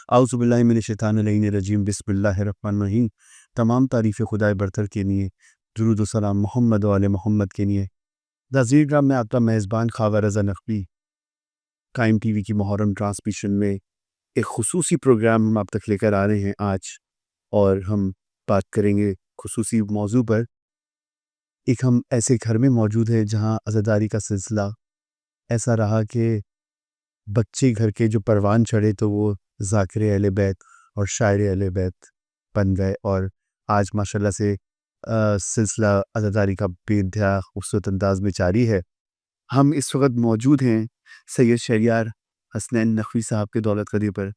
اعوذ باللہ من الشیطان الرجیم بسم اللہ الرحمن الرحیم۔ تمام تعریف خدائے برتر کے لیے، درود و سلام محمد و آل محمد کے لیے۔ ناظرین کرام، میں آپ کا میزبان خواجہ رضا نقوی قائم ٹی وی کی محرم ٹرانسمیشن میں ایک خصوصی پروگرام ہم آپ تک لے کر آ رہے ہیں آج، اور ہم بات کریں گے خصوصی موضوع پر۔ ایک ہم ایسے گھر میں موجود ہیں جہاں عزاداری کا سلسلہ ایسا رہا کہ بچے گھر کے جو پروان چڑھے تو وہ ذاکر اہل بیت اور شاعر اہل بیت بن گئے، اور آج ماشاءاللہ سے سلسلہ عزاداری کا بے انتہا خوبصورت انداز میں جاری ہے۔ ہم اس وقت موجود ہیں سید شہریار حسنین نقوی صاحب کے دولت قدیر پر،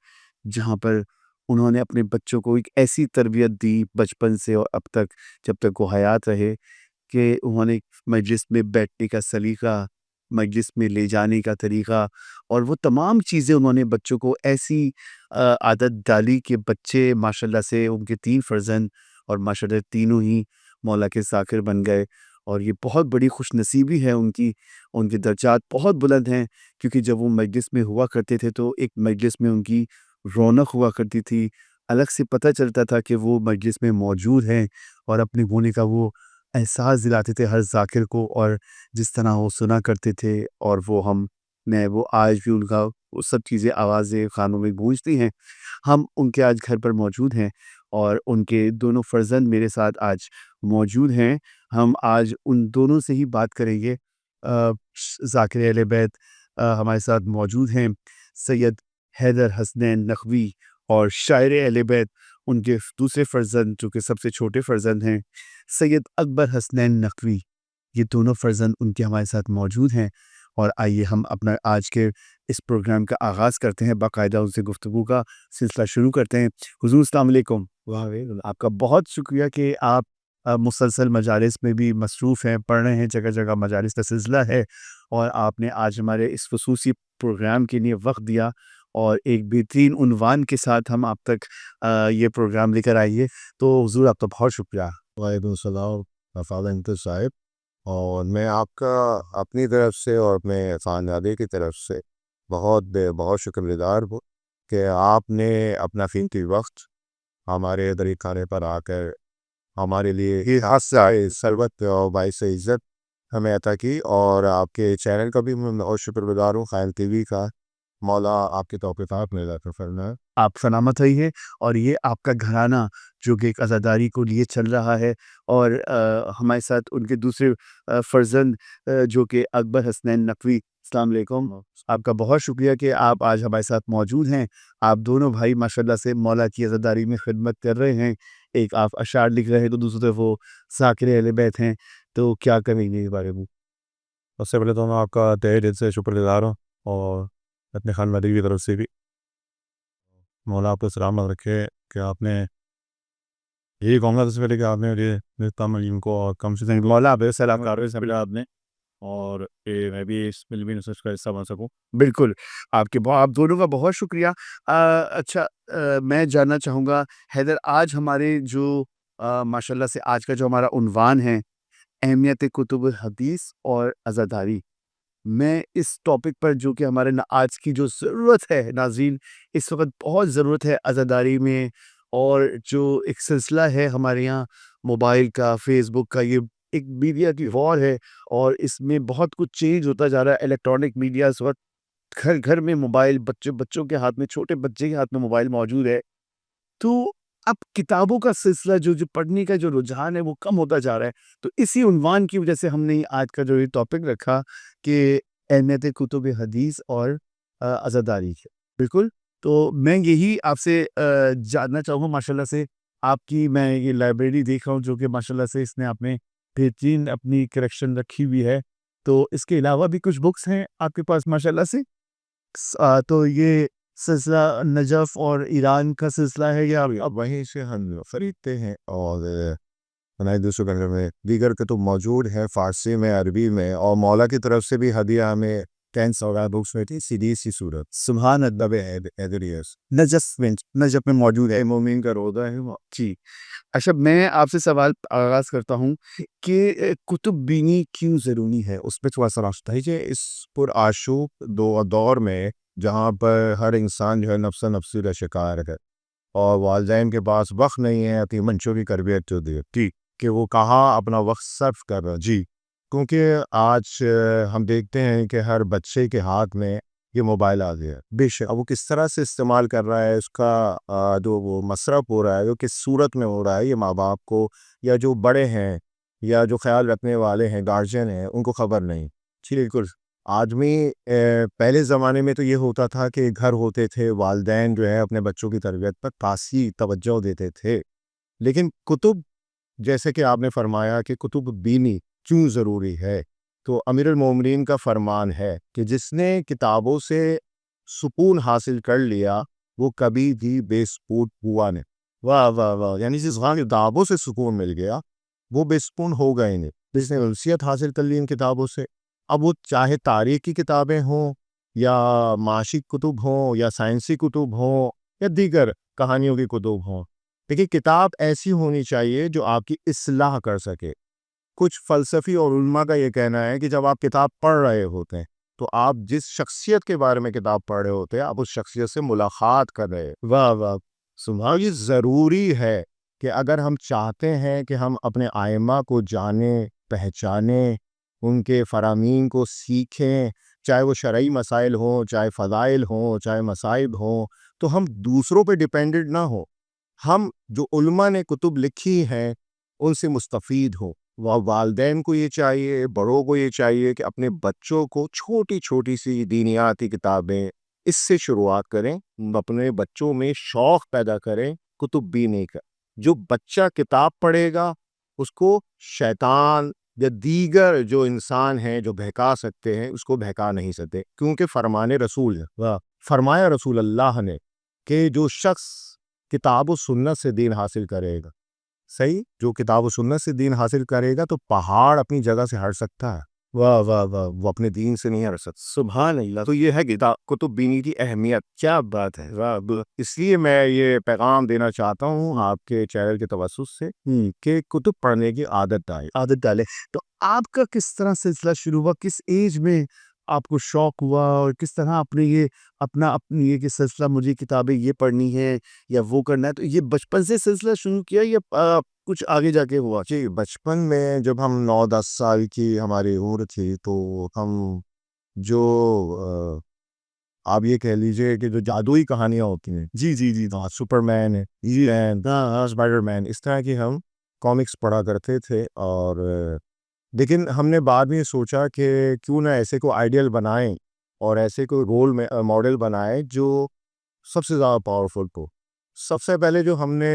جہاں پر انہوں نے اپنے بچوں کو ایک ایسی تربیت دی بچپن سے اور اب تک جب تک وہ حیات رہے، کہ انہوں نے مجلس میں بیٹھنے کا سلیقہ، مجلس میں لے جانے کا طریقہ، اور وہ تمام چیزیں انہوں نے بچوں کو ایسی عادت ڈالی کہ بچے ماشاءاللہ سے ان کے 3 فرزند اور ماشاءاللہ تینوں ہی مولا کے ذاکر بن گئے، اور یہ بہت بڑی خوش نصیبی ہے ان کی۔ ان کے درجات بہت بلند ہیں، کیونکہ جب وہ مجلس میں ہوا کرتے تھے تو ایک مجلس میں ان کی رونق ہوا کرتی تھی، الگ سے پتہ چلتا تھا کہ وہ مجلس میں موجود ہیں، اور اپنے ہونے کا وہ احساس دلاتے تھے ہر ذاکر کو، اور جس طرح وہ سنا کرتے تھے، اور وہ آج بھی ان کا وہ سب چیزیں آوازیں کانوں میں گونجتی ہیں۔ ہم ان کے آج گھر پر موجود ہیں، اور ان کے دونوں فرزند میرے ساتھ آج موجود ہیں۔ ہم آج ان دونوں سے ہی بات کریں گے۔ ذاکر اہل بیت ہمارے ساتھ موجود ہیں، سید حیدر حسنین نقوی، اور شاعر اہل بیت ان کے دوسرے فرزند جو کہ سب سے چھوٹے فرزند ہیں، سید اکبر حسنین نقوی۔ یہ دونوں فرزند ان کے ہمارے ساتھ موجود ہیں، اور آئیے ہم اپنا آج کے اس پروگرام کا آغاز کرتے ہیں، باقاعدہ ان سے گفتگو کا سلسلہ شروع کرتے ہیں۔ حضور السلام علیکم۔ آپ کا بہت شکریہ کہ آپ مسلسل مجالس میں بھی مصروف ہیں، پڑھ رہے ہیں، جگہ جگہ مجالس کا سلسلہ ہے، اور آپ نے آج ہمارے اس خصوصی پروگرام کے لیے وقت دیا، اور ایک بہترین عنوان کے ساتھ ہم آپ تک یہ پروگرام لے کر آئیے۔ تو حضور آپ کا بہت شکریہ۔ وعلیکم السلام فاضل انتر صاحب، اور میں آپ کا اپنی طرف سے اور اپنے خاندان کی طرف سے بہت شکر گزار ہوں کہ آپ نے اپنا قیمتی وقت ہمارے طریق خانے پر آ کر ہمارے لیے یہ حادثہ ثروت اور باعث عزت ہمیں عطا کی، اور آپ کے چینل کا بھی میں بہت شکر گزار ہوں، خیال ٹی وی کا۔ مولا آپ کی توفیقات میں اضافہ فرمائے۔ آپ سلامت رہیے، اور یہ آپ کا گھرانہ جو کہ ایک عزاداری کو لیے چل رہا ہے، اور ہمارے ساتھ ان کے دوسرے فرزند جو کہ اکبر حسنین نقوی۔ السلام علیکم۔ آپ کا بہت شکریہ کہ آپ آج ہمارے ساتھ موجود ہیں۔ آپ دونوں بھائی ماشاءاللہ سے مولا کی عزاداری میں خدمت کر رہے ہیں، ایک آپ اشعار لکھ رہے ہیں تو دوسری طرف وہ ذاکر اہل بیت ہیں، تو کیا کہیں گے اس بارے میں؟ سب سے پہلے تو میں آپ کا تہہ دل سے شکر گزار ہوں، اور اپنے خاندان کی طرف سے بھی مولا آپ کو سلامت رکھے کہ آپ نے یہی کہوں گا سب سے پہلے کہ آپ نے مجھے تعلیم کو اور کم سے کم مولا آپ سلام کار سے آپ نے، اور کہ میں بھی اس فلم نسج کا حصہ بن سکوں۔ بالکل، آپ دونوں کا بہت شکریہ۔ اچھا، میں جاننا چاہوں گا حیدر، آج ہمارے جو ماشاءاللہ سے آج کا جو ہمارا عنوان ہے، اہمیت کتب الحدیث اور عزاداری۔ میں اس ٹاپک پر جو کہ ہمارے آج کی جو ضرورت ہے ناظرین، اس وقت بہت ضرورت ہے عزاداری میں، اور جو ایک سلسلہ ہے ہمارے یہاں موبائل کا، فیس بک کا، یہ ایک میڈیا کی وار ہے، اور اس میں بہت کچھ چینج ہوتا جا رہا ہے۔ الیکٹرانک میڈیا اس وقت گھر گھر میں موبائل، بچوں کے ہاتھ میں، چھوٹے بچے کے ہاتھ میں موبائل موجود ہے، تو اب کتابوں کا سلسلہ جو پڑھنے کا جو رجحان ہے وہ کم ہوتا جا رہا ہے۔ تو اسی عنوان کی وجہ سے ہم نے آج کا جو یہ ٹاپک رکھا کہ اہمیت کتب حدیث اور عزاداری ہے۔ بالکل، تو میں یہی آپ سے جاننا چاہوں گا، ماشاءاللہ سے آپ کی میں یہ لائبریری دیکھ رہا ہوں جو کہ ماشاءاللہ سے اس نے آپ نے بہترین اپنی کریکشن رکھی ہوئی ہے، تو اس کے علاوہ بھی کچھ بکس ہیں آپ کے پاس ماشاءاللہ سے۔ تو یہ سلسلہ نجف اور ایران کا سلسلہ ہے، یا اب وہیں سے ہم خریدتے ہیں، اور ہمارے دوسرے گھر میں دیگر کتب موجود ہیں، فارسی میں، عربی میں، اور مولا کی طرف سے بھی ہدیہ ہمیں 10 وغیرہ بکس میں تھی، سیدھی سی صورت سبحان اللہ، دب ایدریس نجف میں موجود ہے۔ مومن کا روضہ ہے وہ۔ جی، اچھا، میں آپ سے سوال آغاز کرتا ہوں کہ کتب بینی کیوں ضروری ہے، اس پہ تھوڑا سا روشنی۔ اس پر آشوب دور میں جہاں پر ہر انسان جو ہے نفس نفسی کا شکار ہے، اور والدین کے پاس وقت نہیں ہے اپنی بچوں کی تربیت جو دی کہ وہ کہاں اپنا وقت صرف کر رہا جی، کیونکہ آج ہم دیکھتے ہیں کہ ہر بچے کے ہاتھ میں یہ موبائل آ گیا ہے، بے شک اب وہ کس طرح سے استعمال کر رہا ہے، اس کا جو وہ مصرف ہو رہا ہے وہ کس صورت میں ہو رہا ہے، یہ ماں باپ کو یا جو بڑے ہیں یا جو خیال رکھنے والے ہیں گارجین ہیں ان کو خبر نہیں۔ جی بالکل، آدمی پہلے زمانے میں تو یہ ہوتا تھا کہ گھر ہوتے تھے، والدین جو ہے اپنے بچوں کی تربیت پر خاصی توجہ دیتے تھے، لیکن کتب جیسے کہ آپ نے فرمایا کہ کتب بینی کیوں ضروری ہے، تو امیر المومنین کا فرمان ہے کہ جس نے کتابوں سے سکون حاصل کر لیا وہ کبھی بھی بے سکون ہوا نہیں۔ واہ واہ واہ، یعنی جس کو کتابوں سے سکون مل گیا وہ بے سکون ہو گئے نہیں، جس نے انسیت حاصل کر لی ان کتابوں سے، اب وہ چاہے تاریخ کی کتابیں ہوں یا معاشی کتب ہوں یا سائنسی کتب ہوں یا دیگر کہانیوں کی کتب ہوں، لیکن کتاب ایسی ہونی چاہیے جو آپ کی اصلاح کر سکے۔ کچھ فلسفی اور علماء کا یہ کہنا ہے کہ جب آپ کتاب پڑھ رہے ہوتے ہیں تو آپ جس شخصیت کے بارے میں کتاب پڑھ رہے ہوتے ہیں آپ اس شخصیت سے ملاقات کر رہے ہیں۔ واہ واہ، سنا، یہ ضروری ہے کہ اگر ہم چاہتے ہیں کہ ہم اپنے ائمہ کو جانیں، پہچانیں، ان کے فرامین کو سیکھیں، چاہے وہ شرعی مسائل ہوں، چاہے فضائل ہوں، چاہے مصائب ہوں، تو ہم دوسروں پہ ڈیپینڈنٹ نہ ہوں، ہم جو علماء نے کتب لکھی ہیں ان سے مستفید ہوں۔ والدین کو یہ چاہیے، بڑوں کو یہ چاہیے کہ اپنے بچوں کو چھوٹی چھوٹی سی دینیاتی کتابیں اس سے شروعات کریں، اپنے بچوں میں شوق پیدا کریں کتب بینی کا۔ جو بچہ کتاب پڑھے گا اس کو شیطان یا دیگر جو انسان ہیں جو بہکا سکتے ہیں اس کو بہکا نہیں سکتے، کیونکہ فرمان رسول ہے، فرمایا رسول اللہ نے کہ جو شخص کتاب و سنت سے دین حاصل کرے گا، صحیح، جو کتاب و سنت سے دین حاصل کرے گا تو پہاڑ اپنی جگہ سے ہٹ سکتا ہے، واہ واہ واہ، وہ اپنے دین سے نہیں ہٹ سکتا، سبحان اللہ۔ تو یہ ہے کتب بینی کی اہمیت، کیا بات ہے، واہ، اس لیے میں یہ پیغام دینا چاہتا ہوں آپ کے چینل کے توسط سے کہ کتب پڑھنے کی عادت ڈالے۔ تو آپ کا کس طرح سلسلہ شروع ہوا، کس ایج میں آپ کو شوق ہوا، اور کس طرح آپ نے یہ اپنی یہ کہ سلسلہ مجھے کتابیں یہ پڑھنی ہے یا وہ کرنا ہے، تو یہ بچپن سے سلسلہ شروع کیا یا کچھ آگے جا کے ہوا؟ جی، بچپن میں جب ہم 9-10 سال کی ہماری عمر تھی تو ہم جو آپ یہ کہہ لیجئے کہ جو جادوئی کہانیاں ہوتی ہیں، جی جی جی سپر مین، اسپائڈر مین، اس طرح کی ہم کامکس پڑھا کرتے تھے، اور لیکن ہم نے بعد میں سوچا کہ کیوں نہ ایسے کو آئیڈیل بنائیں اور ایسے کوئی رول میں ماڈل بنائیں جو سب سے زیادہ پاورفل ہو۔ سب سے پہلے جو ہم نے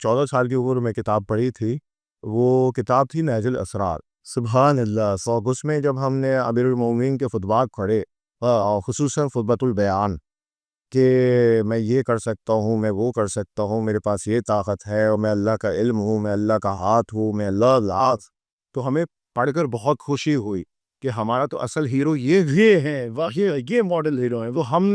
14 سال کی عمر میں کتاب پڑھی تھی وہ کتاب تھی نہج الاسرار، سبحان اللہ۔ اور اس میں جب ہم نے امیر المومنین کے خطبات پڑھے، اور خصوصاً خطبۃ البیان، کہ میں یہ کر سکتا ہوں، میں وہ کر سکتا ہوں، میرے پاس یہ طاقت ہے، اور میں اللہ کا علم ہوں، میں اللہ کا ہاتھ ہوں، میں اللہ ذات، تو ہمیں پڑھ کر بہت خوشی ہوئی کہ ہمارا تو اصل ہیرو یہ ہے، یہ ماڈل ہیرو ہے۔ تو ہم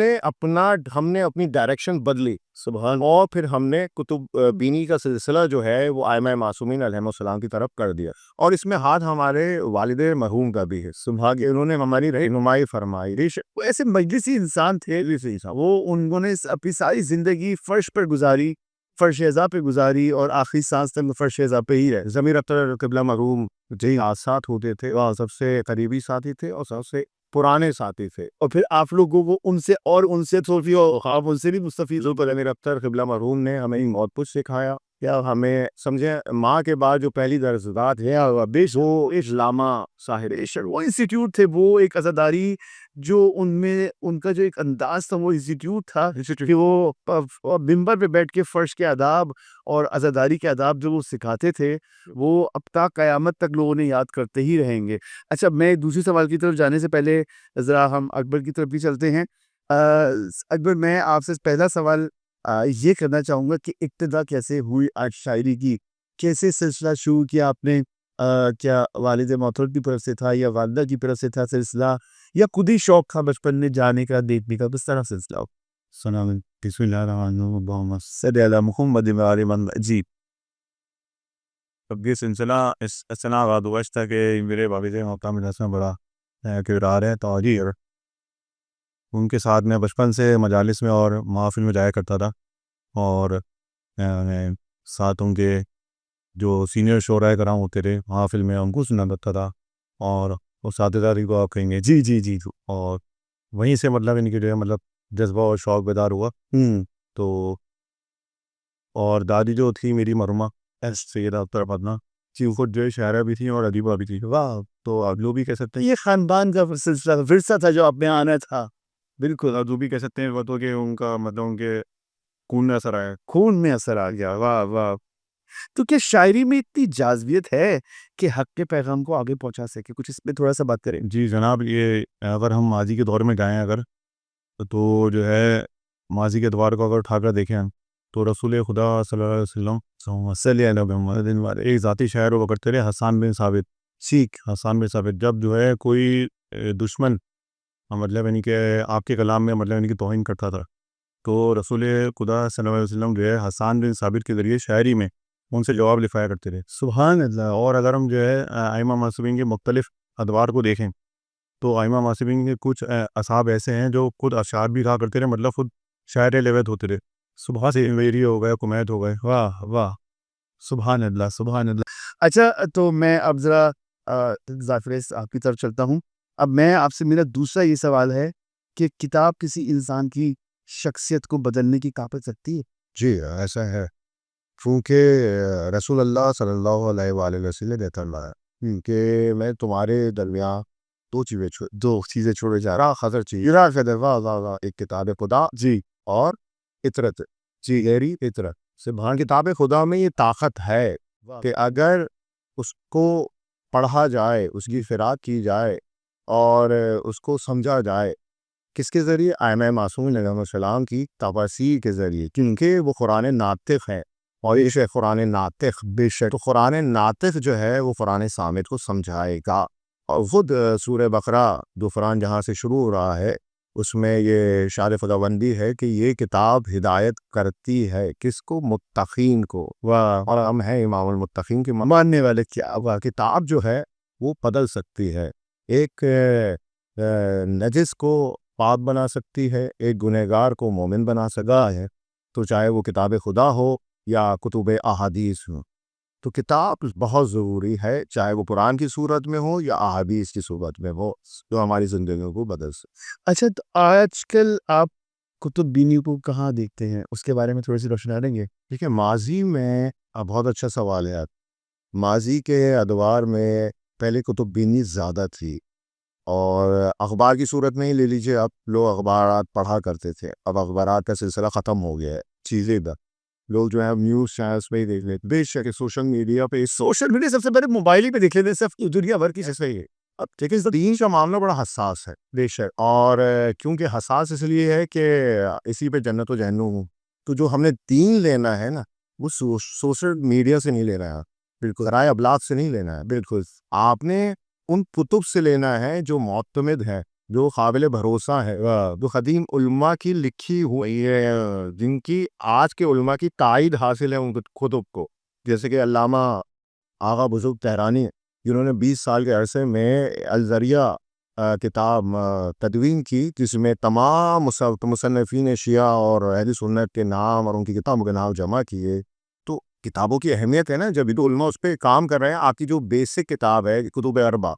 نے اپنی ڈائریکشن بدلی، سبحان اور پھر ہم نے کتب بینی کا سلسلہ جو ہے وہ ائمہ معصومین علیہم السلام کی طرف کر دیا، اور اس میں ہاتھ ہمارے والد مرحوم کا بھی ہے، سبحان کہ انہوں نے ہماری رہنمائی فرمائی۔ وہ ایسے مجلسی انسان تھے، وہ انہوں نے اپنی ساری زندگی فرش پر گزاری، فرش ازا پہ گزاری، اور آخری سانس تک فرش ازا پہ ہی رہے۔ ضمیر اختر قبلہ مرحوم جی ساتھ ہوتے تھے، وہ سب سے قریبی ساتھی تھے اور سب سے پرانے ساتھی تھے، اور پھر آپ لوگوں کو ان سے تھوڑی آپ ان سے بھی مستفید ہو پڑے۔ ضمیر اختر قبلہ مرحوم نے ہمیں بہت کچھ سکھایا، یا ہمیں سمجھے ماں کے بعد جو پہلی درجات ہے وہ علامہ صاحب وہ انسٹیٹیوٹ تھے، وہ ایک عزاداری جو ان میں ان کا جو ایک انداز تھا، وہ انسٹیٹیوٹ تھا کہ وہ منبر پہ بیٹھ کے فرش کے آداب اور عزاداری کے آداب جو وہ سکھاتے تھے وہ اب تک قیامت تک لوگوں نے یاد کرتے ہی رہیں گے۔ اچھا، میں دوسری سوال کی طرف جانے سے پہلے ذرا ہم اکبر کی طرف بھی چلتے ہیں۔ اکبر، میں آپ سے پہلا سوال یہ کرنا چاہوں گا کہ ابتدا کیسے ہوئی آج شاعری کی، کیسے سلسلہ شروع کیا آپ نے؟ کیا والد محترم کی طرف سے تھا یا والدہ کی طرف سے تھا سلسلہ، یا خود ہی شوق تھا بچپن میں جانے کا، دیکھنے کا، کس طرح سلسلہ ہو؟ سلام، بسم اللہ الرحمن الرحیم، اللہم صلی علی محمد و آل محمد۔ جی، اب یہ سلسلہ اس طرح آغاز ہوا تھا کہ میرے والد محترم میں بڑا کردار ہے، توجیر ان کے ساتھ میں بچپن سے مجالس میں اور محافل میں جایا کرتا تھا، اور ساتھ ان کے جو سینئر شعراء کرام ہوتے تھے محافل میں ان کو سنا کرتا تھا، اور اساتذہ کو آپ کہیں گے جی جی جی، اور وہیں سے مطلب ان کے جو ہے مطلب جذبہ اور شوق بیدار ہوا۔ تو اور دادی جو تھی میری مرحومہ سیدہ اختر فتنہ جی، وہ جو ہے شاعرہ بھی تھیں اور ادیبہ بھی تھی۔ واہ، تو آپ جو بھی کہہ سکتے ہیں یہ خاندان کا سلسلہ ورثہ تھا جو آپ میں آنا تھا۔ بالکل، آپ جو بھی کہہ سکتے ہیں وہ تو کہ ان کا مطلب ان کے خون میں اثر آیا، خون میں اثر آ گیا۔ واہ واہ، تو کیا شاعری میں اتنی جاذبیت ہے کہ حق کے پیغام کو آگے پہنچا سکے؟ کچھ اس پہ تھوڑا سا بات کریں۔ جی جناب، یہ اگر ہم ماضی کے دور میں جائیں اگر تو جو ہے ماضی کے ادوار کو اگر اٹھا کر دیکھیں تو رسول خدا صلی اللہ علیہ وسلم صلی اللہ علیہ وسلم ایک ذاتی شاعر ہوا کرتے رہے، حسان بن ثابت۔ سیکھ حسان بن ثابت، جب جو ہے کوئی دشمن مطلب یعنی کہ آپ کے کلام میں مطلب یعنی کہ توہین کرتا تھا تو رسول خدا صلی اللہ علیہ وسلم جو ہے حسان بن ثابت کے ذریعے شاعری میں ان سے جواب لکھایا کرتے تھے۔ سبحان اللہ۔ اور اگر ہم جو ہے ائمہ معصومین کے مختلف ادوار کو دیکھیں تو ائمہ معصومین کے کچھ اصحاب ایسے ہیں جو خود اشعار بھی کہا کرتے تھے، مطلب خود شاعر لغت ہوتے تھے۔ صبح سے ویری ہو گئے، کمیت ہو گئے، واہ واہ، سبحان اللہ سبحان اللہ۔ اچھا، تو میں اب ذرا ظافر آپ کی طرف چلتا ہوں۔ اب میں آپ سے، میرا دوسرا یہ سوال ہے کہ کتاب کسی انسان کی شخصیت کو بدلنے کی قابلیت رکھتی ہے؟ جی ایسا ہے، کیونکہ رسول اللہ صلی اللہ علیہ وآلہ وسلم نے فرمایا کہ میں تمہارے درمیان دو چیزیں چھوڑے جا رہا، خطر چیز ایک کتاب خدا جی اور عطرت، جی غیری عطرت سے بھان۔ کتاب خدا میں یہ طاقت ہے کہ اگر اس کو پڑھا جائے، اس کی قراءت کی جائے اور اس کو سمجھا جائے، کس کے ذریعے؟ ائمہ معصومین علیہ السلام کی تفاسیر کے ذریعے، کیونکہ وہ قرآن ناطق ہے، اور یہ قرآن ناطق بے شک، تو قرآن ناطق جو ہے وہ قرآن صامت کو سمجھائے گا۔ اور خود سورہ بقرہ جو قرآن جہاں سے شروع ہو رہا ہے اس میں یہ شان خداوندی ہے کہ یہ کتاب ہدایت کرتی ہے کس کو؟ متقین کو، اور ہم ہیں امام المتقین کے ماننے والے۔ کیا کتاب جو ہے وہ بدل سکتی ہے، ایک نجس کو پاک بنا سکتی ہے، ایک گنہگار کو مومن بنا سکتا ہے، تو چاہے وہ کتاب خدا ہو یا کتب احادیث ہو۔ تو کتاب بہت ضروری ہے، چاہے وہ قرآن کی صورت میں ہو یا احادیث کی صورت میں ہو، جو ہماری زندگیوں کو بدل سکے۔ اچھا، تو آج کل آپ کتب بینی کو کہاں دیکھتے ہیں؟ اس کے بارے میں تھوڑی سی روشنی دیں گے؟ ٹھیک ہے، ماضی میں بہت اچھا سوال ہے۔ ماضی کے ادوار میں پہلے کتب بینی زیادہ تھی، اور اخبار کی صورت میں ہی لے لیجئے، اب لوگ اخبارات پڑھا کرتے تھے، اب اخبارات کا سلسلہ ختم ہو گیا ہے، چیزیں ادھر لوگ جو ہے نیوز چینلز پہ ہی دیکھ لیتے، بے شک سوشل میڈیا سب سے پہلے موبائل ہی پہ دیکھ لیتے، سب دنیا بھر کی چیزیں ہی۔ اب دیکھیں دین کا معاملہ بڑا حساس ہے، بے شک، اور کیونکہ حساس اس لیے ہے کہ اسی پہ جنت و جہنم ہوں، تو جو ہم نے دین لینا ہے نا وہ سوشل میڈیا سے نہیں لینا ہے، بالکل رائے ابلاغ سے نہیں لینا ہے، بالکل آپ نے ان کتب سے لینا ہے جو معتمد ہے، جو قابل بھروسہ ہے، جو قدیم علماء کی لکھی ہوئی ہے، جن کی آج کے علماء کی تائید حاصل ہے ان کتب کو، جیسے کہ علامہ آغا بزرگ تہرانی، جنہوں نے 20 سال کے عرصے میں الذریعہ کتاب تدوین کی، جس میں تمام مصنفین شیعہ اور اہل سنت کے نام اور ان کی کتابوں کے نام جمع کیے۔ تو کتابوں کی اہمیت ہے نا، جب علماء اس پہ کام کر رہے ہیں۔ آپ کی جو بیسک کتاب ہے کتب اربع،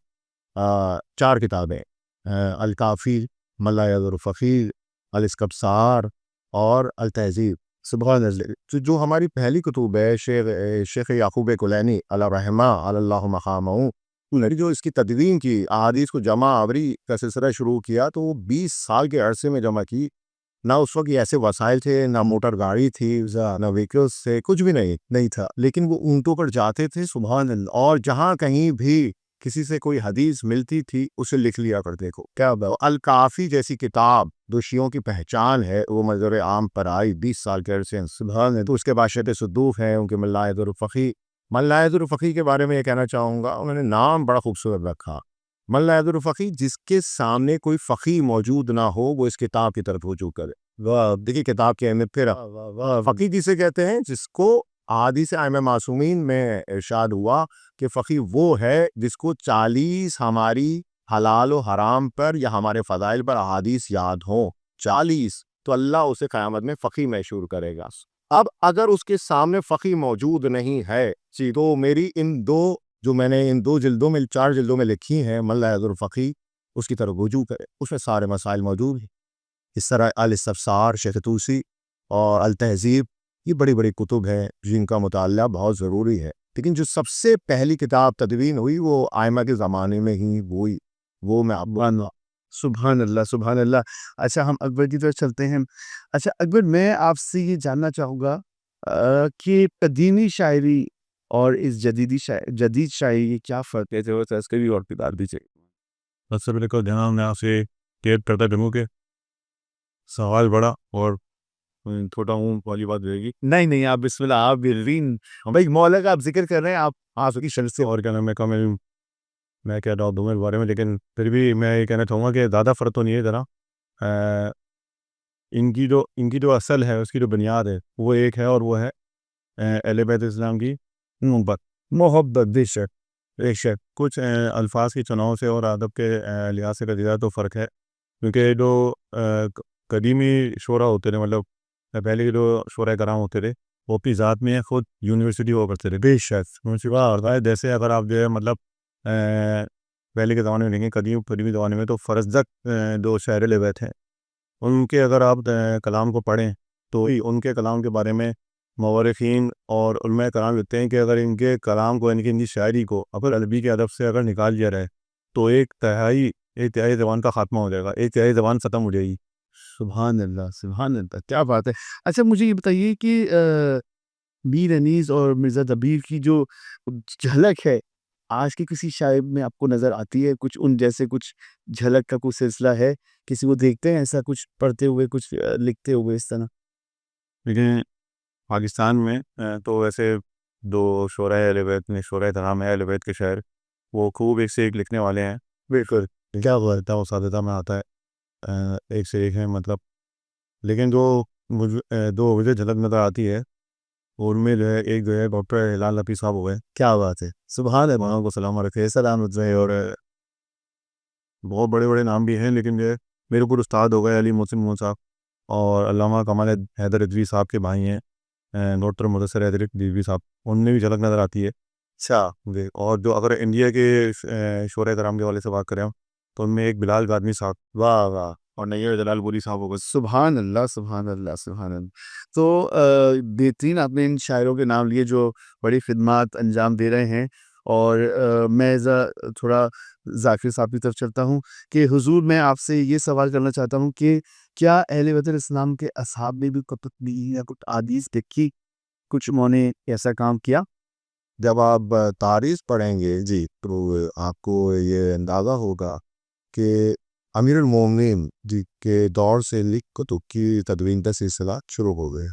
4 کتابیں، الکافی، من لا یضر الفقیر، الاستبصار اور التہذیب، سبحان اللہ، جو ہماری پہلی کتب ہے شیخ یعقوب کلینی علیہ رحمہ اللہ مقامہ، جو اس کی تدوین کی، احادیث کو جمع آوری کا سلسلہ شروع کیا، تو وہ 20 سال کے عرصے میں جمع کی۔ نہ اس وقت ایسے وسائل تھے، نہ موٹر گاڑی تھی، نہ وہیکلز تھے، کچھ بھی نہیں تھا، لیکن وہ اونٹوں پر جاتے تھے، سبحان اللہ، اور جہاں کہیں بھی کسی سے کوئی حدیث ملتی تھی اسے لکھ لیا کرتے کو۔ کیا الکافی جیسی کتاب جو شیعوں کی پہچان ہے وہ منظر عام پر آئی 20 سال کے عرصے، سبحان اللہ۔ تو اس کے بعد شیخ صدوق ہیں، ان کے من لا یضر الفقیر۔ من لا یضر الفقیر کے بارے میں یہ کہنا چاہوں گا، انہوں نے نام بڑا خوبصورت رکھا، من لا یضر الفقیر، جس کے سامنے کوئی فقیر موجود نہ ہو وہ اس کتاب کی طرف رجوع کرے۔ دیکھیے کتاب کی اہمیت پھر، فقیر جسے کہتے ہیں جس کو احادیث ائمہ معصومین میں ارشاد ہوا کہ فقیر وہ ہے جس کو 40 ہماری حلال و حرام پر یا ہمارے فضائل پر احادیث یاد ہوں 40 تو اللہ اسے قیامت میں فقیہ مشہور کرے گا۔ اب اگر اس کے سامنے فقیہ موجود نہیں ہے تو میری ان دو جو میں نے ان 2 جلدوں میں 4 جلدوں میں لکھی ہیں من لا یضر الفقیہ، اس کی طرف رجوع کرے، اس میں سارے مسائل موجود ہیں۔ اس طرح الاستفسار شیخ طوسی اور التہذیب، یہ بڑی بڑی کتب ہیں جن کا مطالعہ بہت ضروری ہے۔ لیکن جو سب سے پہلی کتاب تدوین ہوئی وہ ائمہ کے زمانے میں ہی ہوئی، وہ میں آپ کو سبحان اللہ سبحان اللہ۔ اچھا ہم اکبر کی طرف چلتے ہیں۔ اچھا اکبر، میں آپ سے یہ جاننا چاہوں گا کہ قدیمی شاعری اور اس جدید شاعری یہ کیا فرق ہے؟ جو اس کے بھی اور کتاب بھی چاہیے۔ سب سے پہلے کو جناب میں آپ سے کیئر کرتا دوں کہ سوال بڑا اور چھوٹا ہوں والی بات رہے گی۔ نہیں نہیں، آپ بسم اللہ، آپ برین بھائی مولا کا آپ ذکر کر رہے ہیں، آپ کی شرط سے اور کیا نام ہے میں کہہ رہا ہوں دونوں کے بارے میں، لیکن پھر بھی میں یہ کہنا چاہوں گا کہ زیادہ فرق تو نہیں ہے ذرا۔ ان کی جو اصل ہے، اس کی جو بنیاد ہے وہ ایک ہے، اور وہ ہے اہل بیت اسلام کی محبت۔ بے شک کچھ الفاظ کی چناؤ سے اور ادب کے لحاظ سے کا تو فرق ہے، کیونکہ جو قدیمی شعراء ہوتے تھے، مطلب پہلے کے جو شعراء کرام ہوتے تھے، وہ اپنی ذات میں خود یونیورسٹی ہوا کرتے تھے۔ بے شک ہوتا ہے جیسے اگر آپ جو ہے مطلب پہلے کے زمانے میں دیکھیں، قدیمی زمانے میں تو فرزدق جو شاعر لبیت ہیں، ان کے اگر آپ کلام کو پڑھیں تو ان کے کلام کے بارے میں مورخین اور علماء کرام لکھتے ہیں کہ اگر ان کے کلام کو، یعنی کہ ان کی شاعری کو اگر عربی کے ادب سے اگر نکال دیا جائے تو ایک تہائی زبان کا خاتمہ ہو جائے گا، ایک تہائی زبان ختم ہو جائے گی۔ سبحان اللہ سبحان اللہ، کیا بات ہے۔ اچھا مجھے یہ بتائیے کہ میر انیس اور مرزا دبیر کی جو جھلک ہے آج کے کسی شاعر میں آپ کو نظر آتی ہے؟ کچھ ان جیسے کچھ جھلک کا کوئی سلسلہ ہے؟ کسی کو دیکھتے ہیں ایسا کچھ پڑھتے ہوئے، کچھ لکھتے ہوئے اس طرح؟ لیکن پاکستان میں تو ویسے دو شعراء اہل بیت میں، شعراء کرام اہل بیت کے شاعر، وہ خوب ایک سے ایک لکھنے والے ہیں۔ بالکل، کیا بولتا ہے، اساتذہ میں آتا ہے، ایک سے ایک ہیں مطلب۔ لیکن جو مجھے جھلک نظر آتی ہے ان میں جو ہے ایک جو ہے ڈاکٹر ہلال نفیس صاحب ہوئے، کیا بات ہے، سبحان اللہ، وہاں کو سلام رکھے، سلامت رہے۔ اور بہت بڑے بڑے نام بھی ہیں، لیکن جو ہے میرے اوپر استاد ہو گئے علی محسن مومن صاحب، اور علامہ کمال حیدر رضوی صاحب کے بھائی ہیں ڈاکٹر مدثر حیدر رضوی صاحب، ان میں بھی جھلک نظر آتی ہے۔ اچھا، اور جو اگر انڈیا کے شعراء کرام کے والے سے بات کریں تو ان میں ایک بلال گادنی صاحب واہ واہ، اور نیّر جلال بولی صاحب ہو گئے۔ سبحان اللہ سبحان اللہ سبحان اللہ۔ تو بہترین آپ نے ان شاعروں کے نام لیے جو بڑی خدمات انجام دے رہے ہیں، اور میں تھوڑا ذاکر صاحب کی طرف چلتا ہوں کہ حضور، میں آپ سے یہ سوال کرنا چاہتا ہوں کہ کیا اہل بیت اسلام کے اصحاب نے بھی کتب لی یا کچھ احادیث لکھی، کچھ انہوں نے ایسا کام کیا؟ جب آپ تاریخ پڑھیں گے جی تو آپ کو یہ اندازہ ہوگا کہ امیر المومنین جی کے دور سے لکھ کتب کی تدوین کا سلسلہ شروع ہو گیا،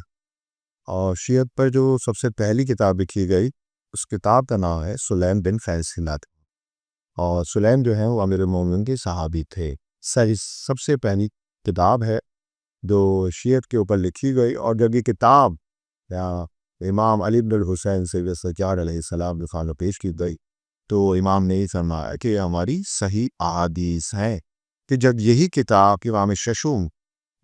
اور شیعت پر جو سب سے پہلی کتاب لکھی گئی اس کتاب کا نام ہے سلیم بن فیصلت، اور سلیم جو ہیں وہ امیر المومنین کے صحابی تھے۔ سب سے پہلی کتاب ہے جو شیعت کے اوپر لکھی گئی، اور جب یہ کتاب امام علی بن الحسین سید سجاد علیہ السلام کے خانہ پیش کی گئی تو امام نے یہ فرمایا کہ ہماری صحیح احادیث ہیں، کہ جب یہی کتاب امام ششم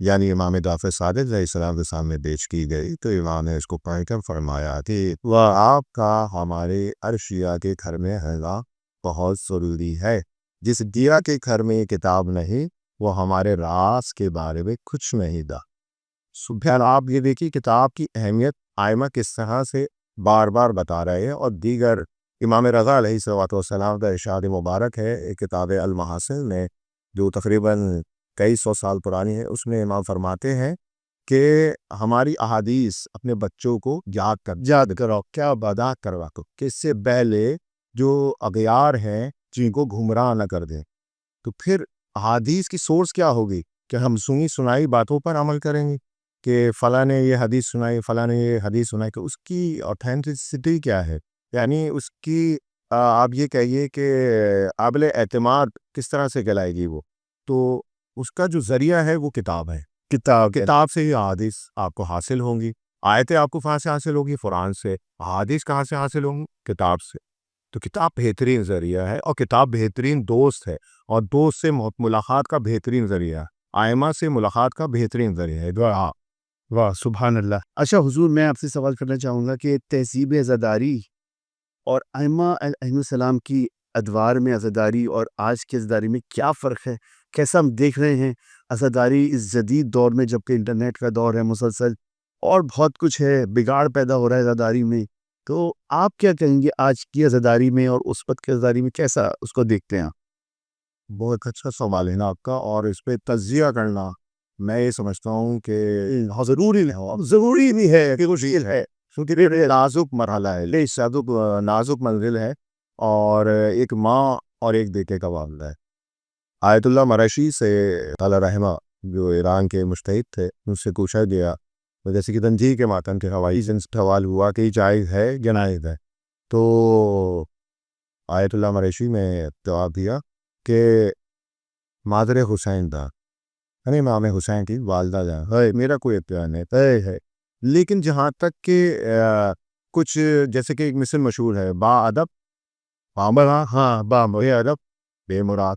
یعنی امام جعفر صادق علیہ السلام کے سامنے پیش کی گئی تو امام نے اس کو پڑھ کر فرمایا کہ آپ کا ہمارے عرشیہ کے گھر میں ہونا بہت ضروری ہے، جس دیا کے گھر میں یہ کتاب نہیں وہ ہمارے راز کے بارے میں کچھ نہیں دا۔ پھر آپ یہ دیکھیے کتاب کی اہمیت ائمہ کس طرح سے بار بار بتا رہے ہیں، اور دیگر امام رضا علیہ السلام کا ارشاد مبارک ہے ایک کتاب المحاسن میں جو تقریباً کئی سو سال پرانی ہے، اس میں امام فرماتے ہیں کہ ہماری احادیث اپنے بچوں کو یاد کرو، کیا بدا کروا دو کہ اس سے پہلے جو اغیار ہیں جن کو گمراہ نہ کر دیں۔ تو پھر احادیث کی سورس کیا ہوگی کہ ہم سنی سنائی باتوں پر عمل کریں گے، کہ فلاں نے یہ حدیث سنائی، فلاں نے یہ حدیث سنائی، کہ اس کی اوتھینٹسٹی کیا ہے، یعنی اس کی آپ یہ کہیے کہ قابل اعتماد کس طرح سے کہلائے گی وہ، تو اس کا جو ذریعہ ہے وہ کتاب ہے۔ کتاب سے ہی احادیث آپ کو حاصل ہوں گی، آیتیں آپ کو کہاں سے حاصل ہوگی؟ قرآن سے۔ احادیث کہاں سے حاصل ہوں گی؟ کتاب سے۔ تو کتاب بہترین ذریعہ ہے، اور کتاب بہترین دوست ہے، اور دوست سے ملاقات کا بہترین ذریعہ، آئمہ سے ملاقات کا بہترین ذریعہ ہے۔ واہ واہ سبحان اللہ۔ اچھا حضور، میں آپ سے سوال کرنا چاہوں گا کہ تہذیب عزاداری اور ائمہ علیہ السلام کی ادوار میں عزاداری اور آج کی عزاداری میں کیا فرق ہے؟ کیسا ہم دیکھ رہے ہیں عزاداری اس جدید دور میں، جبکہ انٹرنیٹ کا دور ہے مسلسل اور بہت کچھ ہے، بگاڑ پیدا ہو رہا ہے عزاداری میں، تو آپ کیا کہیں گے آج کی عزاداری میں اور اس وقت کی عزاداری میں کیسا اس کو دیکھتے ہیں؟ بہت اچھا سوال ہے نا آپ کا، اور اس پہ تجزیہ کرنا میں یہ سمجھتا ہوں کہ ضروری نہیں ہے کہ مشکل ہے، کیونکہ یہ نازک مرحلہ ہے، نازک منزل ہے، اور ایک ماں اور ایک بیٹے کا معاملہ ہے۔ آیت اللہ مرشی سے تعالیٰ رحمہ، جو ایران کے مجتہد تھے، اس سے پوچھا گیا، جیسے کہ تنجیح کے ماتن کے حوالی سے سوال ہوا کہ یہ جائز ہے یا ناجائز ہے، تو آیت اللہ مرشی میں جواب دیا کہ مادر حسین دا، یعنی امام حسین کی والدہ جان ہے، میرا کوئی اختیار نہیں ہے، لیکن جہاں تک کہ کچھ جیسے کہ ایک مثل مشہور ہے، با ادب بے ادب بے مراد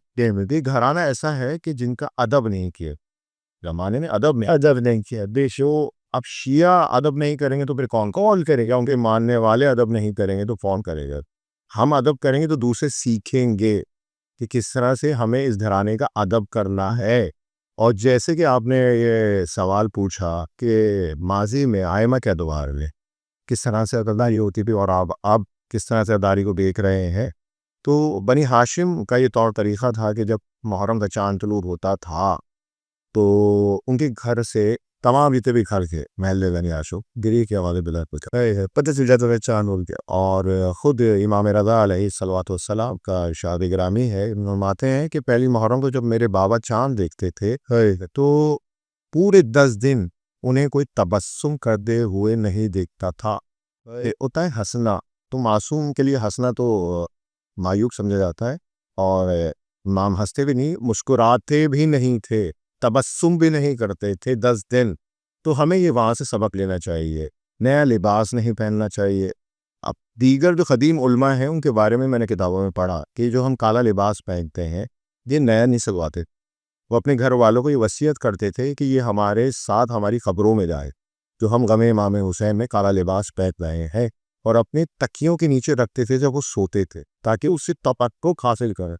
گھرانہ ایسا ہے کہ جن کا ادب نہیں کیا، زمانے نے ادب نہیں کیا، بے شو اب شیعہ ادب نہیں کریں گے تو پھر کون کرے گا؟ ان کے ماننے والے ادب نہیں کریں گے تو کون کرے گا؟ ہم ادب کریں گے تو دوسرے سیکھیں گے کہ کس طرح سے ہمیں اس گھرانے کا ادب کرنا ہے۔ اور جیسے کہ آپ نے یہ سوال پوچھا کہ ماضی میں ائمہ کے ادوار میں کس طرح سے عزاداری ہوتی تھی اور آپ کس طرح سے عزاداری کو دیکھ رہے ہیں، تو بنی ہاشم کا یہ طور طریقہ تھا کہ جب محرم کا چاند طلوع ہوتا تھا تو ان کے گھر سے تمام جتنے بھی گھر تھے محلے بنی ہاشم گری کے حوالے بلا پتہ چل جاتا ہے چاند ہو گیا۔ اور خود امام رضا علیہ الصلوۃ والسلام کا ارشاد گرامی ہے، فرماتے ہیں کہ پہلی محرم کو جب میرے بابا چاند دیکھتے تھے تو پورے 10 دن انہیں کوئی تبسم کرتے ہوئے نہیں دیکھتا تھا۔ ہوتا ہے ہنسنا، تو معصوم کے لیے ہنسنا تو معیوب سمجھا جاتا ہے، اور امام ہنستے بھی نہیں، مسکراتے بھی نہیں تھے، تبسم بھی نہیں کرتے تھے 10 دن۔ تو ہمیں یہ وہاں سے سبق لینا چاہیے، نیا لباس نہیں پہننا چاہیے۔ اب دیگر جو قدیم علماء ہیں ان کے بارے میں نے کتابوں میں پڑھا کہ جو ہم کالا لباس پہنتے ہیں یہ نیا نہیں سلواتے، وہ اپنے گھر والوں کو یہ وصیت کرتے تھے کہ یہ ہمارے ساتھ ہماری قبروں میں جائے، جو ہم غم امام حسین میں کالا لباس پہن رہے ہیں، اور اپنے تکیوں کے نیچے رکھتے تھے جب وہ سوتے تھے تاکہ اس سے تپک حاصل کریں۔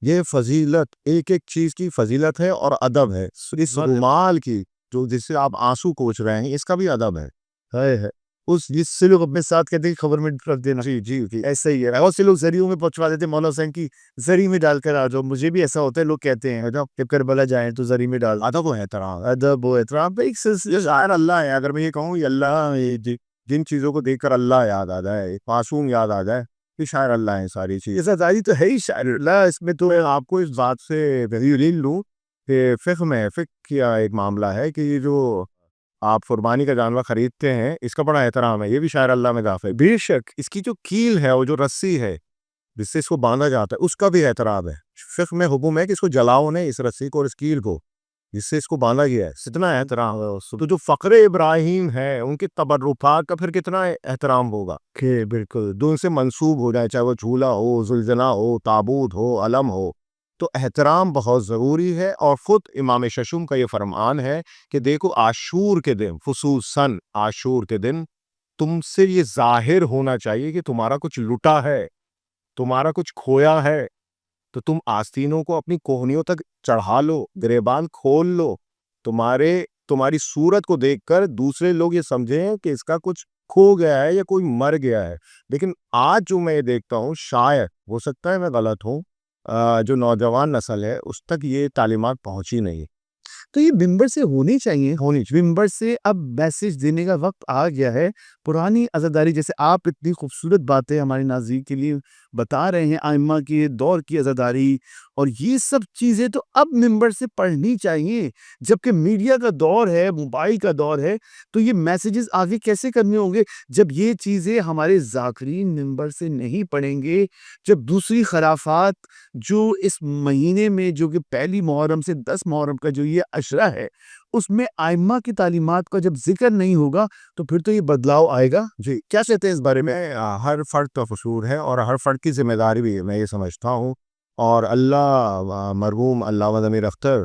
یہ فضیلت، ایک ایک چیز کی فضیلت ہے اور ادب ہے۔ اس رومال کی جو جس سے آپ آنسو پوچھ رہے ہیں اس کا بھی ادب ہے۔ اس جس سے لوگ اپنے ساتھ کہتے ہیں خبر میں رکھ دینا، جی ایسا ہی ہے۔ بہت سے لوگ ذریعوں میں پہنچوا دیتے ہیں، مولانا حسین کی زری میں ڈال کر آ جاؤ، مجھے بھی ایسا ہوتا ہے، لوگ کہتے ہیں جب کربلا جائیں تو زری میں ڈال، ادب و احترام، ادب و احترام پہ ایک شاعر اللہ ہے۔ اگر میں یہ کہوں یہ اللہ، جن چیزوں کو دیکھ کر اللہ یاد آ جائے، معصوم یاد آ جائے، یہ شاعر اللہ ہے ساری چیز۔ عزاداری تو ہے ہی شاعر اللہ، اس میں تو میں آپ کو اس بات سے دلیل لوں کہ فقہ کا ایک معاملہ ہے کہ یہ جو آپ قربانی کا جانور خریدتے ہیں اس کا بڑا احترام ہے، یہ بھی شاعر اللہ میں داخل ہے۔ بے شک اس کی جو کیل ہے، وہ جو رسی ہے جس سے اس کو باندھا جاتا ہے، اس کا بھی احترام ہے۔ فقہ میں حکم ہے کہ اس کو جلاؤ نہیں، اس رسی کو اور اس کیل کو جس سے اس کو باندھا گیا ہے، اتنا احترام ہے۔ تو جو فقر ابراہیم ہے ان کے تبرکات کا پھر کتنا احترام ہوگا کہ بالکل جو ان سے منسوب ہو جائے، چاہے وہ جھولا ہو، زلزلہ ہو، تابوت ہو، علم ہو، تو احترام بہت ضروری ہے۔ اور خود امام ششم کا یہ فرمان ہے کہ دیکھو عاشور کے دن، خصوصاً عاشور کے دن تم سے یہ ظاہر ہونا چاہیے کہ تمہارا کچھ لٹا ہے، تمہارا کچھ کھویا ہے، تو تم آستینوں کو اپنی کوہنیوں تک چڑھا لو، گریبان کھول لو، تمہاری صورت کو دیکھ کر دوسرے لوگ یہ سمجھیں کہ اس کا کچھ کھو گیا ہے یا کوئی مر گیا ہے۔ لیکن آج جو میں یہ دیکھتا ہوں، شاید ہو سکتا ہے میں غلط ہوں، جو نوجوان نسل ہے اس تک یہ تعلیمات پہنچی نہیں۔ تو یہ ممبر سے ہونی چاہیے، ممبر سے اب میسج دینے کا وقت آ گیا ہے۔ پرانی عزاداری، جیسے آپ اتنی خوبصورت باتیں ہمارے ناظرین کے لیے بتا رہے ہیں، ائمہ کے دور کی عزاداری اور یہ سب چیزیں تو اب ممبر سے پڑھنی چاہیے۔ جبکہ میڈیا کا دور ہے، موبائل کا دور ہے، تو یہ میسیجز آگے کیسے کرنے ہوں گے جب یہ چیزیں ہمارے ذاکرین ممبر سے نہیں پڑھیں گے؟ جب دوسری خرافات جو اس مہینے میں، جو کہ پہلی محرم سے 10 محرم کا جو یہ عشرہ ہے، اس میں ائمہ کی تعلیمات کا جب ذکر نہیں ہوگا تو پھر تو یہ بدلاؤ آئے گا. جی کیا کہتے ہیں اس بارے میں؟ ہر فرد کا قصور ہے اور ہر فرد کی ذمہ داری بھی ہے، میں یہ سمجھتا ہوں. اور اللہ مرحوم علامہ ضمیر اختر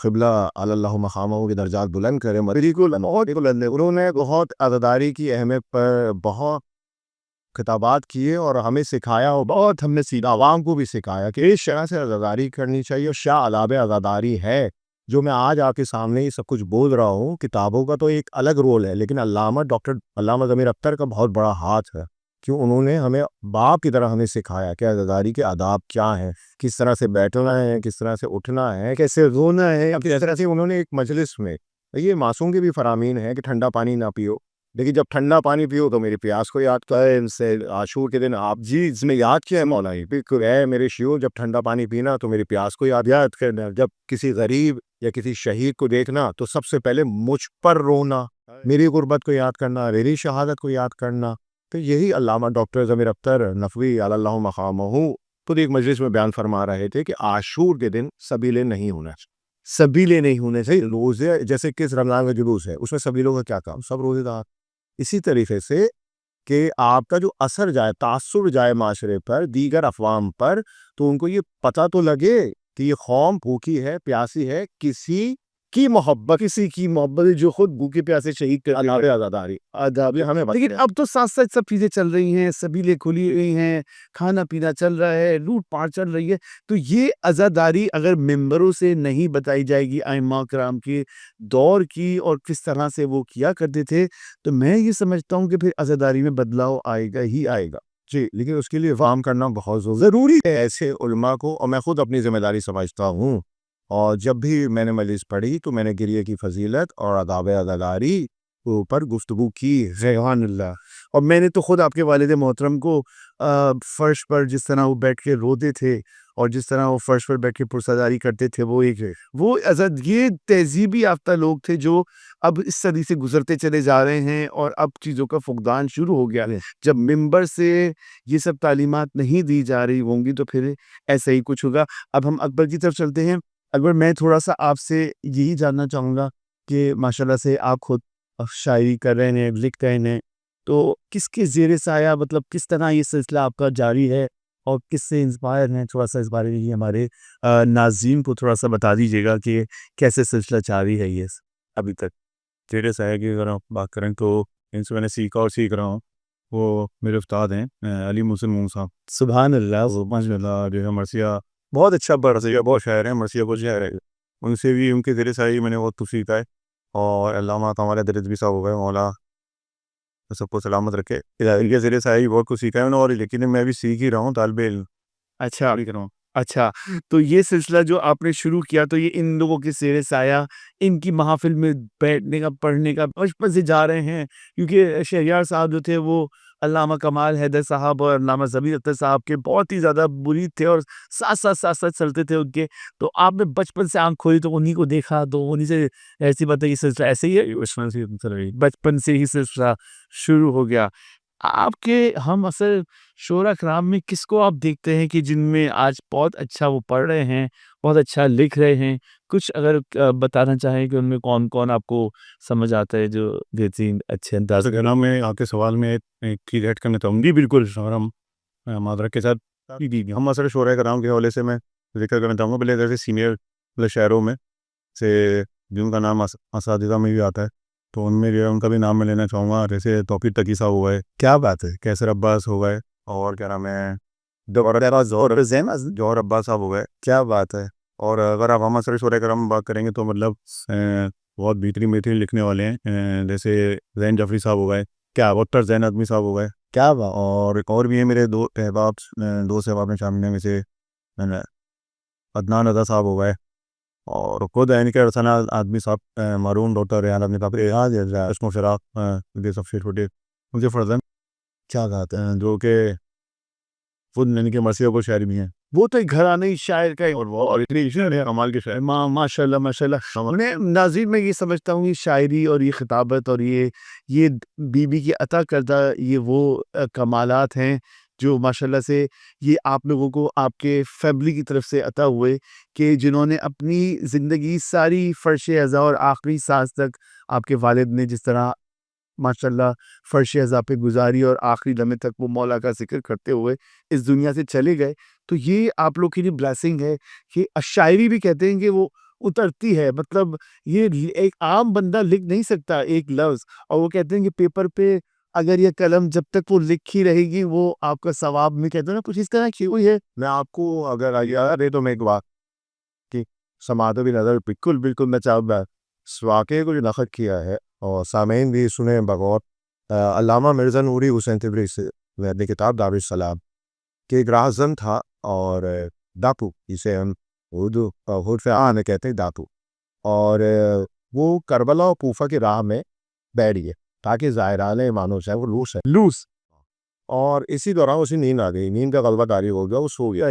قبلہ علی اللہ مقامہ کی درجات بلند کرے، انہوں نے بہت عزاداری کی اہمیت پر بہت خطابات کیے اور ہمیں سکھایا، اور بہت ہم نے سیدھا عوام کو بھی سکھایا کہ اس شرح سے عزاداری کرنی چاہیے. اور شاہ علاب عزاداری ہے جو میں آج آپ کے سامنے یہ سب کچھ بول رہا ہوں. کتابوں کا تو ایک الگ رول ہے، لیکن ڈاکٹر علامہ ضمیر اختر کا بہت بڑا ہاتھ ہے، کیوں انہوں نے ہمیں باپ کی طرح ہمیں سکھایا کہ عزاداری کے آداب کیا ہیں، کس طرح سے بیٹھنا ہے، کس طرح سے اٹھنا ہے، کیسے رونا ہے. کس طرح سے انہوں نے ایک مجلس میں یہ معصوم کے بھی فرامین ہے کہ ٹھنڈا پانی نہ پیو، لیکن جب ٹھنڈا پانی پیو تو میری پیاس کو یاد کرے. ان سے عاشور کے دن آپ جی اس میں یاد کیا ہے مولانا بالکل ہے میرے شیو، جب ٹھنڈا پانی پینا تو میری پیاس کو یاد کرنا، جب کسی غریب یا کسی شہید کو دیکھنا تو سب سے پہلے مجھ پر رونا، میری غربت کو یاد کرنا، میری شہادت کو یاد کرنا. تو یہی علامہ ڈاکٹر ضمیر اختر نقوی علی اللہ مقامہ خود ایک مجلس میں بیان فرما رہے تھے کہ عاشور کے دن سبیلے نہیں ہونا چاہیے، سبیلے نہیں ہونے چاہیے. روزے جیسے کس رمضان کا جلوس ہے اس میں سبیلوں کا کیا کام، سب روزے دار. اسی طریقے سے کہ آپ کا جو اثر جائے، تاثر جائے معاشرے پر، دیگر اقوام پر، تو ان کو یہ پتہ تو لگے کہ یہ قوم بھوکی ہے، پیاسی ہے، کسی کی محبت جو خود بھوکے پیاسے شہید کر عزاداری آداب ہمیں. لیکن اب تو ساتھ ساتھ سب چیزیں چل رہی ہیں، سبیلیں کھلی ہوئی ہیں، کھانا پینا چل رہا ہے، لوٹ پاٹ چل رہی ہے. تو یہ عزاداری اگر ممبروں سے نہیں بتائی جائے گی ائمہ کرام کے دور کی اور کس طرح سے وہ کیا کرتے تھے، تو میں یہ سمجھتا ہوں کہ پھر عزاداری میں بدلاؤ آئے گا ہی آئے گا. جی لیکن اس کے لیے فہم کرنا بہت ضروری ہے ایسے علماء کو، اور میں خود اپنی ذمہ داری سمجھتا ہوں. اور جب بھی میں نے مجلس پڑھی تو میں نے گریہ کی فضیلت اور آداب عزاداری پر گفتگو کی. سبحان اللہ. اور میں نے تو خود آپ کے والد محترم کو فرش پر جس طرح وہ بیٹھ کے روتے تھے اور جس طرح وہ فرش پر بیٹھ کے پرساداری کرتے تھے، وہ یہ تہذیبی یافتہ لوگ تھے جو اب اس صدی سے گزرتے چلے جا رہے ہیں اور اب چیزوں کا فقدان شروع ہو گیا ہے. جب ممبر سے یہ سب تعلیمات نہیں دی جا رہی ہوں گی تو پھر ایسا ہی کچھ ہوگا. اب ہم اکبر کی طرف چلتے ہیں. اکبر، میں تھوڑا سا آپ سے یہی جاننا چاہوں گا کہ ماشاءاللہ سے آپ خود شاعری کر رہے ہیں، لکھ رہے ہیں، تو کس کے زیر سایہ، مطلب کس طرح یہ سلسلہ آپ کا جاری ہے اور کس سے انسپائر ہیں؟ تھوڑا سا اس بارے میں ہمارے ناظرین کو تھوڑا سا بتا دیجیے گا کہ کیسے سلسلہ جاری ہے یہ ابھی تک. زیر سایہ کی اگر آپ بات کریں تو ان سے میں نے سیکھا اور سیکھ رہا ہوں، وہ میرے استاد ہیں علی محسن مون صاحب. سبحان اللہ. ماشاء اللہ جو ہے مرثیہ بہت اچھا مرثیہ، بہت شاعر ہیں، مرثیہ کو شاعر ہے. ان سے بھی ان کے زیر سایہ میں نے بہت کچھ سیکھا ہے. اور علامہ ہمارے درد بھی صاحب ہو گئے، مولا سب کو سلامت رکھے، ان کے زیر سایہ بہت کچھ سیکھا ہے. اور لیکن میں بھی سیکھ ہی رہا ہوں، طالب علم اچھا بھی کر رہا ہوں. اچھا. تو یہ سلسلہ جو آپ نے شروع کیا تو یہ ان لوگوں کے زیر سایہ، ان کی محافل میں بیٹھنے کا، پڑھنے کا بچپن سے جا رہے ہیں، کیونکہ شہریار صاحب جو تھے وہ علامہ کمال حیدر صاحب اور علامہ ضمیر اختر صاحب کے بہت ہی زیادہ مرید تھے اور ساتھ ساتھ چلتے تھے ان کے. تو آپ نے بچپن سے آنکھ کھولی تو انہی کو دیکھا، تو انہی سے ایسی بات ہے. یہ سلسلہ ایسے ہی ہے، بچپن سے ہی سلسلہ شروع ہو گیا. آپ کے ہم اصل شعراء کرام میں کس کو آپ دیکھتے ہیں کہ جن میں آج بہت اچھا وہ پڑھ رہے ہیں، بہت اچھا لکھ رہے ہیں؟ کچھ اگر بتانا چاہیں کہ ان میں کون کون آپ کو سمجھ آتا ہے جو بہترین اچھے انداز اگر میں آپ کے سوال میں ایک چیز ایڈ کرنا چاہوں گی، بالکل ہم معذرت کے ساتھ ہم اثر شعراء کرام کے حوالے سے میں ذکر کرنا چاہوں گا. پہلے جیسے سینئر شاعروں میں سے جن کا نام اساتذہ میں بھی آتا ہے، تو ان میں جو ہے ان کا بھی نام میں لینا چاہوں گا. جیسے توقیر تقی صاحب ہو گئے، کیا بات ہے. کیسر عباس ہو گئے، اور کیا نام ہے جوہر عباس صاحب ہو گئے. کیا بات ہے. اور اگر آپ ہم اثر شعراء کرام بات کریں گے تو مطلب بہت بہترین لکھنے والے ہیں. جیسے زین جعفری صاحب ہو گئے، کیا ڈاکٹر زین ادمی صاحب ہو گئے. کیا بات. اور ایک اور بھی ہیں میرے دو احباب میں شامل ہیں، میں سے عدنان رضا صاحب ہو گئے. اور خود ہے کہ ارسانہ آدمی صاحب، مرحوم ڈاکٹر ریحان ابن صاحب، اسم و فراق یہ سب سے چھوٹے ان سے فرزند، کیا بات ہے. جو کہ خود یعنی کہ مرثیہ کو شاعر بھی ہیں. وہ تو ایک گھرانہ شاعر کا اور اتنی کمال کے شاعر. ماشاء اللہ. میں ناظرین میں یہ سمجھتا ہوں یہ شاعری اور یہ خطابت اور یہ بی بی کی عطا کردہ یہ وہ کمالات ہیں جو ماشاءاللہ سے یہ آپ لوگوں کو آپ کے فیملی کی طرف سے عطا ہوئے، کہ جنہوں نے اپنی زندگی ساری فرش ازاں اور آخری سانس تک آپ کے والد نے جس طرح ماشاءاللہ فرش ازاں پہ گزاری اور آخری لمحے تک وہ مولا کا ذکر کرتے ہوئے اس دنیا سے چلے گئے، تو یہ آپ لوگ کے لیے بلیسنگ ہے کہ شاعری بھی کہتے ہیں کہ وہ اترتی ہے، مطلب یہ ایک عام بندہ لکھ نہیں سکتا ایک لفظ، اور وہ کہتے ہیں کہ پیپر پہ اگر یہ قلم جب تک وہ لکھی رہے گی وہ آپ کا ثواب میں کہتے ہیں نا کچھ اس طرح کی ہوئی ہے۔ میں آپ کو اگر یاد ہے تو میں ایک بات کی سماعت بھی نظر بالکل میں چاہوں گا اس واقعے کو جو نقل کیا ہے اور سامعین بھی سنیں بغور، علامہ مرزا نوری حسین تبریز سے میں اپنی کتاب دار السلام کہ ایک راہزن تھا اور داپو جسے ہم اردو حرف عام میں کہتے ہیں داپو، اور وہ کربلا اور کوفہ کی راہ میں بیٹھ گئے تاکہ ظاہران ایمان حسین وہ لوس اور اسی دوران اسے نیند آ گئی، نیند کا غلبہ طاری ہو گیا، وہ سو گیا۔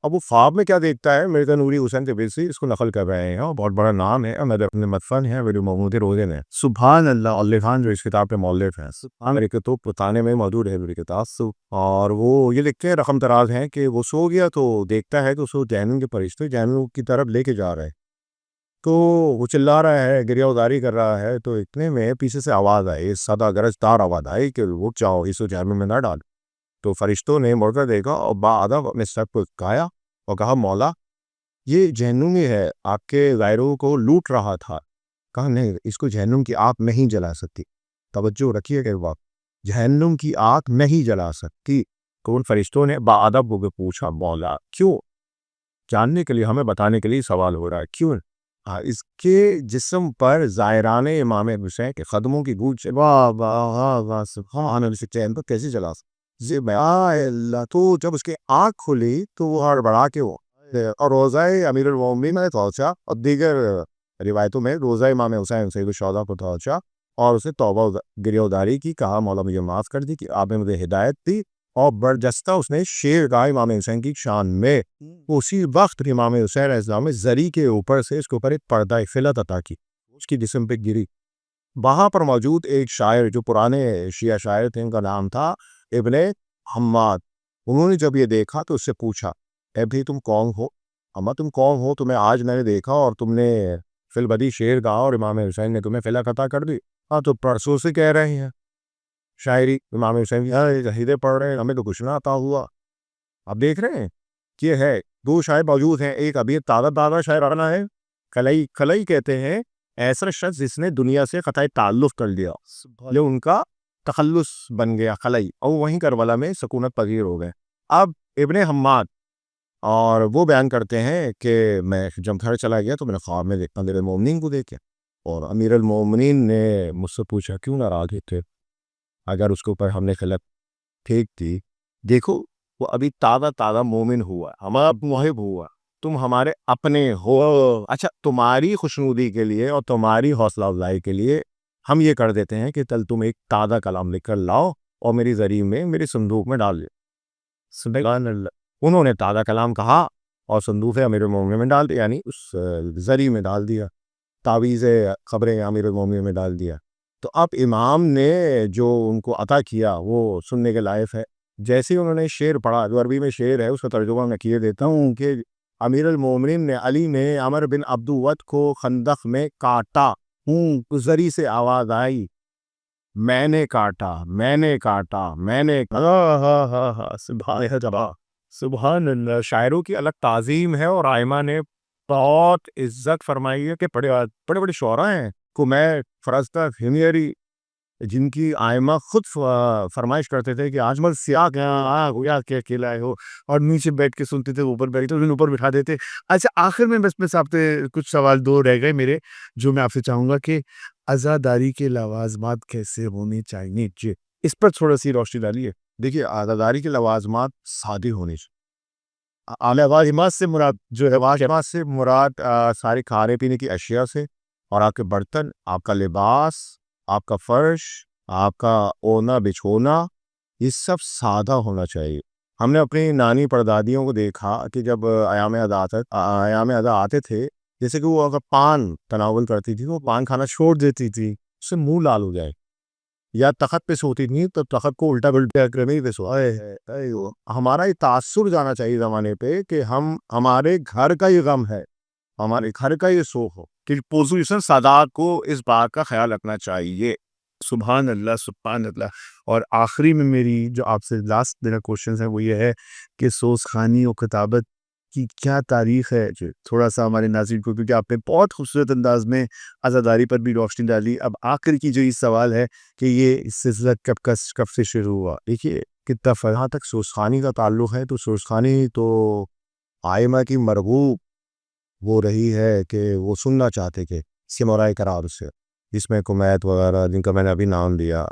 اب وہ خواب میں کیا دیکھتا ہے، مرزا نوری حسین تبریزی اس کو نقل کر رہے ہیں اور بہت بڑا نام ہے، میرے اپنے مدفن ہے ولی محمود روزن ہے، سبحان اللہ، مؤلف خان جو اس کتاب کے مؤلف ہیں، میری کتب بتانے میں موجود ہے میری کتاب، اور وہ یہ لکھتے ہیں رقم دراز ہیں کہ وہ سو گیا تو دیکھتا ہے کہ اس کو جہنم کے فرشتے جہنم کی طرف لے کے جا رہے ہیں، تو وہ چلا رہا ہے، گریہ ازاری کر رہا ہے، تو اتنے میں پیچھے سے آواز آئی، صدا گرج دار آواز آئی کہ اٹھ جاؤ، اس کو جہنم میں نہ ڈال۔ تو فرشتوں نے مڑ کر دیکھا اور باادب اپنے سر کو جھکایا اور کہا مولا یہ جہنمی ہے، آپ کے غیروں کو لوٹ رہا تھا۔ کہا نہیں، اس کو جہنم کی آگ نہیں جلا سکتی، توجہ رکھیے کہ وقت جہنم کی آگ نہیں جلا سکتی۔ تو ان فرشتوں نے باادب ہو کے پوچھا مولا کیوں؟ جاننے کے لیے، ہمیں بتانے کے لیے سوال ہو رہا ہے کیوں؟ اس کے جسم پر زائران امام حسین کے قدموں کی گونج سے واہ واہ واہ واہ سبحان اللہ، چین پر کیسے جلا اللہ؟ تو جب اس کی آنکھ کھلی تو وہ ہڑبڑا کے وہ اور روزہ امیر المومنین میں پہنچا، اور دیگر روایتوں میں روزہ امام حسین سید الشہداء کو پہنچا اور اسے توبہ گریہ ازاری کی، کہا مولا مجھے معاف کر دی کہ آپ نے مجھے ہدایت دی، اور برجستہ اس نے شعر گایا امام حسین کی شان میں۔ اسی وقت امام حسین علیہ السلام نے زری کے اوپر سے اس کے اوپر ایک پردہ فلت عطا کی، اس کی جسم پہ گری۔ وہاں پر موجود ایک شاعر جو پرانے شیعہ شاعر تھے، ان کا نام تھا ابن حماد، انہوں نے جب یہ دیکھا تو اس سے پوچھا اے بھائی تم کون ہو؟ اما تم کون ہو؟ تمہیں آج میں نے دیکھا اور تم نے فی البدی شعر گا اور امام حسین نے تمہیں فلک عطا کر دی۔ ہاں تو پرسوں سے کہہ رہے ہیں شاعری امام حسین کی جہیدیں پڑھ رہے ہیں، ہمیں تو کچھ نہ عطا ہوا۔ اب دیکھ رہے ہیں کہ ہے دو شاعر موجود ہیں، ایک ابھی تازہ شاعر آنا ہے، کلئی کہتے ہیں ایسا شخص جس نے دنیا سے قطع تعلق کر لیا، جو ان کا تخلص بن گیا کلئی، اور وہیں کربلا میں سکونت پذیر ہو گئے۔ اب ابن حماد اور وہ بیان کرتے ہیں کہ میں جب گھر چلا گیا تو میں نے خواب میں دیکھا امیر المومنین کو دیکھا، اور امیر المومنین نے مجھ سے پوچھا کیوں ناراض تھے اگر اس کے اوپر ہم نے خلق ٹھیک تھی؟ دیکھو وہ ابھی تازہ مومن ہوا، ہمارا محب ہوا، تم ہمارے اپنے ہو، اچھا تمہاری خوشنودی کے لیے اور تمہاری حوصلہ افزائی کے لیے ہم یہ کر دیتے ہیں کہ چل تم ایک تازہ کلام لکھ کر لاؤ اور میری زری میں میری صندوق میں ڈال دے۔ سبحان اللہ، انہوں نے تازہ کلام کہا اور صندوق امیر المومنین میں ڈال دیا، یعنی اس زری میں ڈال دیا، تعویذ خبریں امیر المومنین میں ڈال دیا۔ تو اب امام نے جو ان کو عطا کیا وہ سننے کے لائق ہے۔ جیسے انہوں نے شعر پڑھا، جو عربی میں شعر ہے اس کا ترجمہ میں کیے دیتا ہوں کہ امیر المومنین نے علی نے عمر بن عبدود کو خندق میں کاٹا، زری سے آواز آئی میں نے کاٹا میں نے کاٹا میں نے سبحان اللہ۔ شاعروں کی الگ تعظیم ہے، اور آئمہ نے بہت عزت فرمائی ہے کہ بڑے شعراء ہیں کو میں فرستہ ہمیری جن کی آئمہ خود فرمائش کرتے تھے کہ آجمل سیاہ گویا کہ اکیلا ہو، اور نیچے بیٹھ کے سنتے تھے، اوپر بیٹھتے تو اوپر بٹھا دیتے۔ اچھا آخر میں بس آپ سے کچھ سوال دو رہ گئے میرے، جو میں آپ سے چاہوں گا کہ عزاداری کے لوازمات کیسے ہونے چاہیے، جی اس پر تھوڑا سی روشنی ڈالیے۔ دیکھیے عزاداری کے لوازمات سادی ہونی چاہیے۔ لوازمات سے مراد جو ہے لوازمات سے مراد سارے کھانے پینے کی اشیاء سے، اور آپ کے برتن، آپ کا لباس، آپ کا فرش، آپ کا اونا بچھونا، یہ سب سادہ ہونا چاہیے۔ ہم نے اپنی نانی پردادیوں کو دیکھا کہ جب ایام ادا آتے تھے، جیسے کہ وہ اگر پان تناول کرتی تھی وہ پان کھانا چھوڑ دیتی تھی، اس سے منہ لال ہو جائے، یا تخت پہ سوتی تھیں تو تخت کو الٹا پلٹا کر نہیں پہ سو ہمارا یہ تاثر جانا چاہیے زمانے پہ کہ ہمارے گھر کا یہ غم ہے، ہمارے گھر کا یہ سوکھ ہو کہ پوزیشن سادات کو اس بات کا خیال رکھنا چاہیے. سبحان اللہ سبحان اللہ. اور آخری میں میری جو آپ سے لاسٹ میرا کوشچن ہے وہ یہ ہے کہ سوز خوانی اور کتابت کی کیا تاریخ ہے. تھوڑا سا ہمارے ناظرین کو، کیونکہ آپ نے بہت خوبصورت انداز میں عزاداری پر بھی روشنی ڈالی. اب آخر کی جو یہ سوال ہے کہ یہ سلسلہ کب سے شروع ہوا. دیکھیے کتنا فرق. جہاں تک سوزخانی کا تعلق ہے تو سوزخانی تو آئمہ کی مرغوب وہ رہی ہے کہ وہ سننا چاہتے کہ سمورائے قرار سے، جس میں کمیت وغیرہ جن کا میں نے ابھی نام لیا،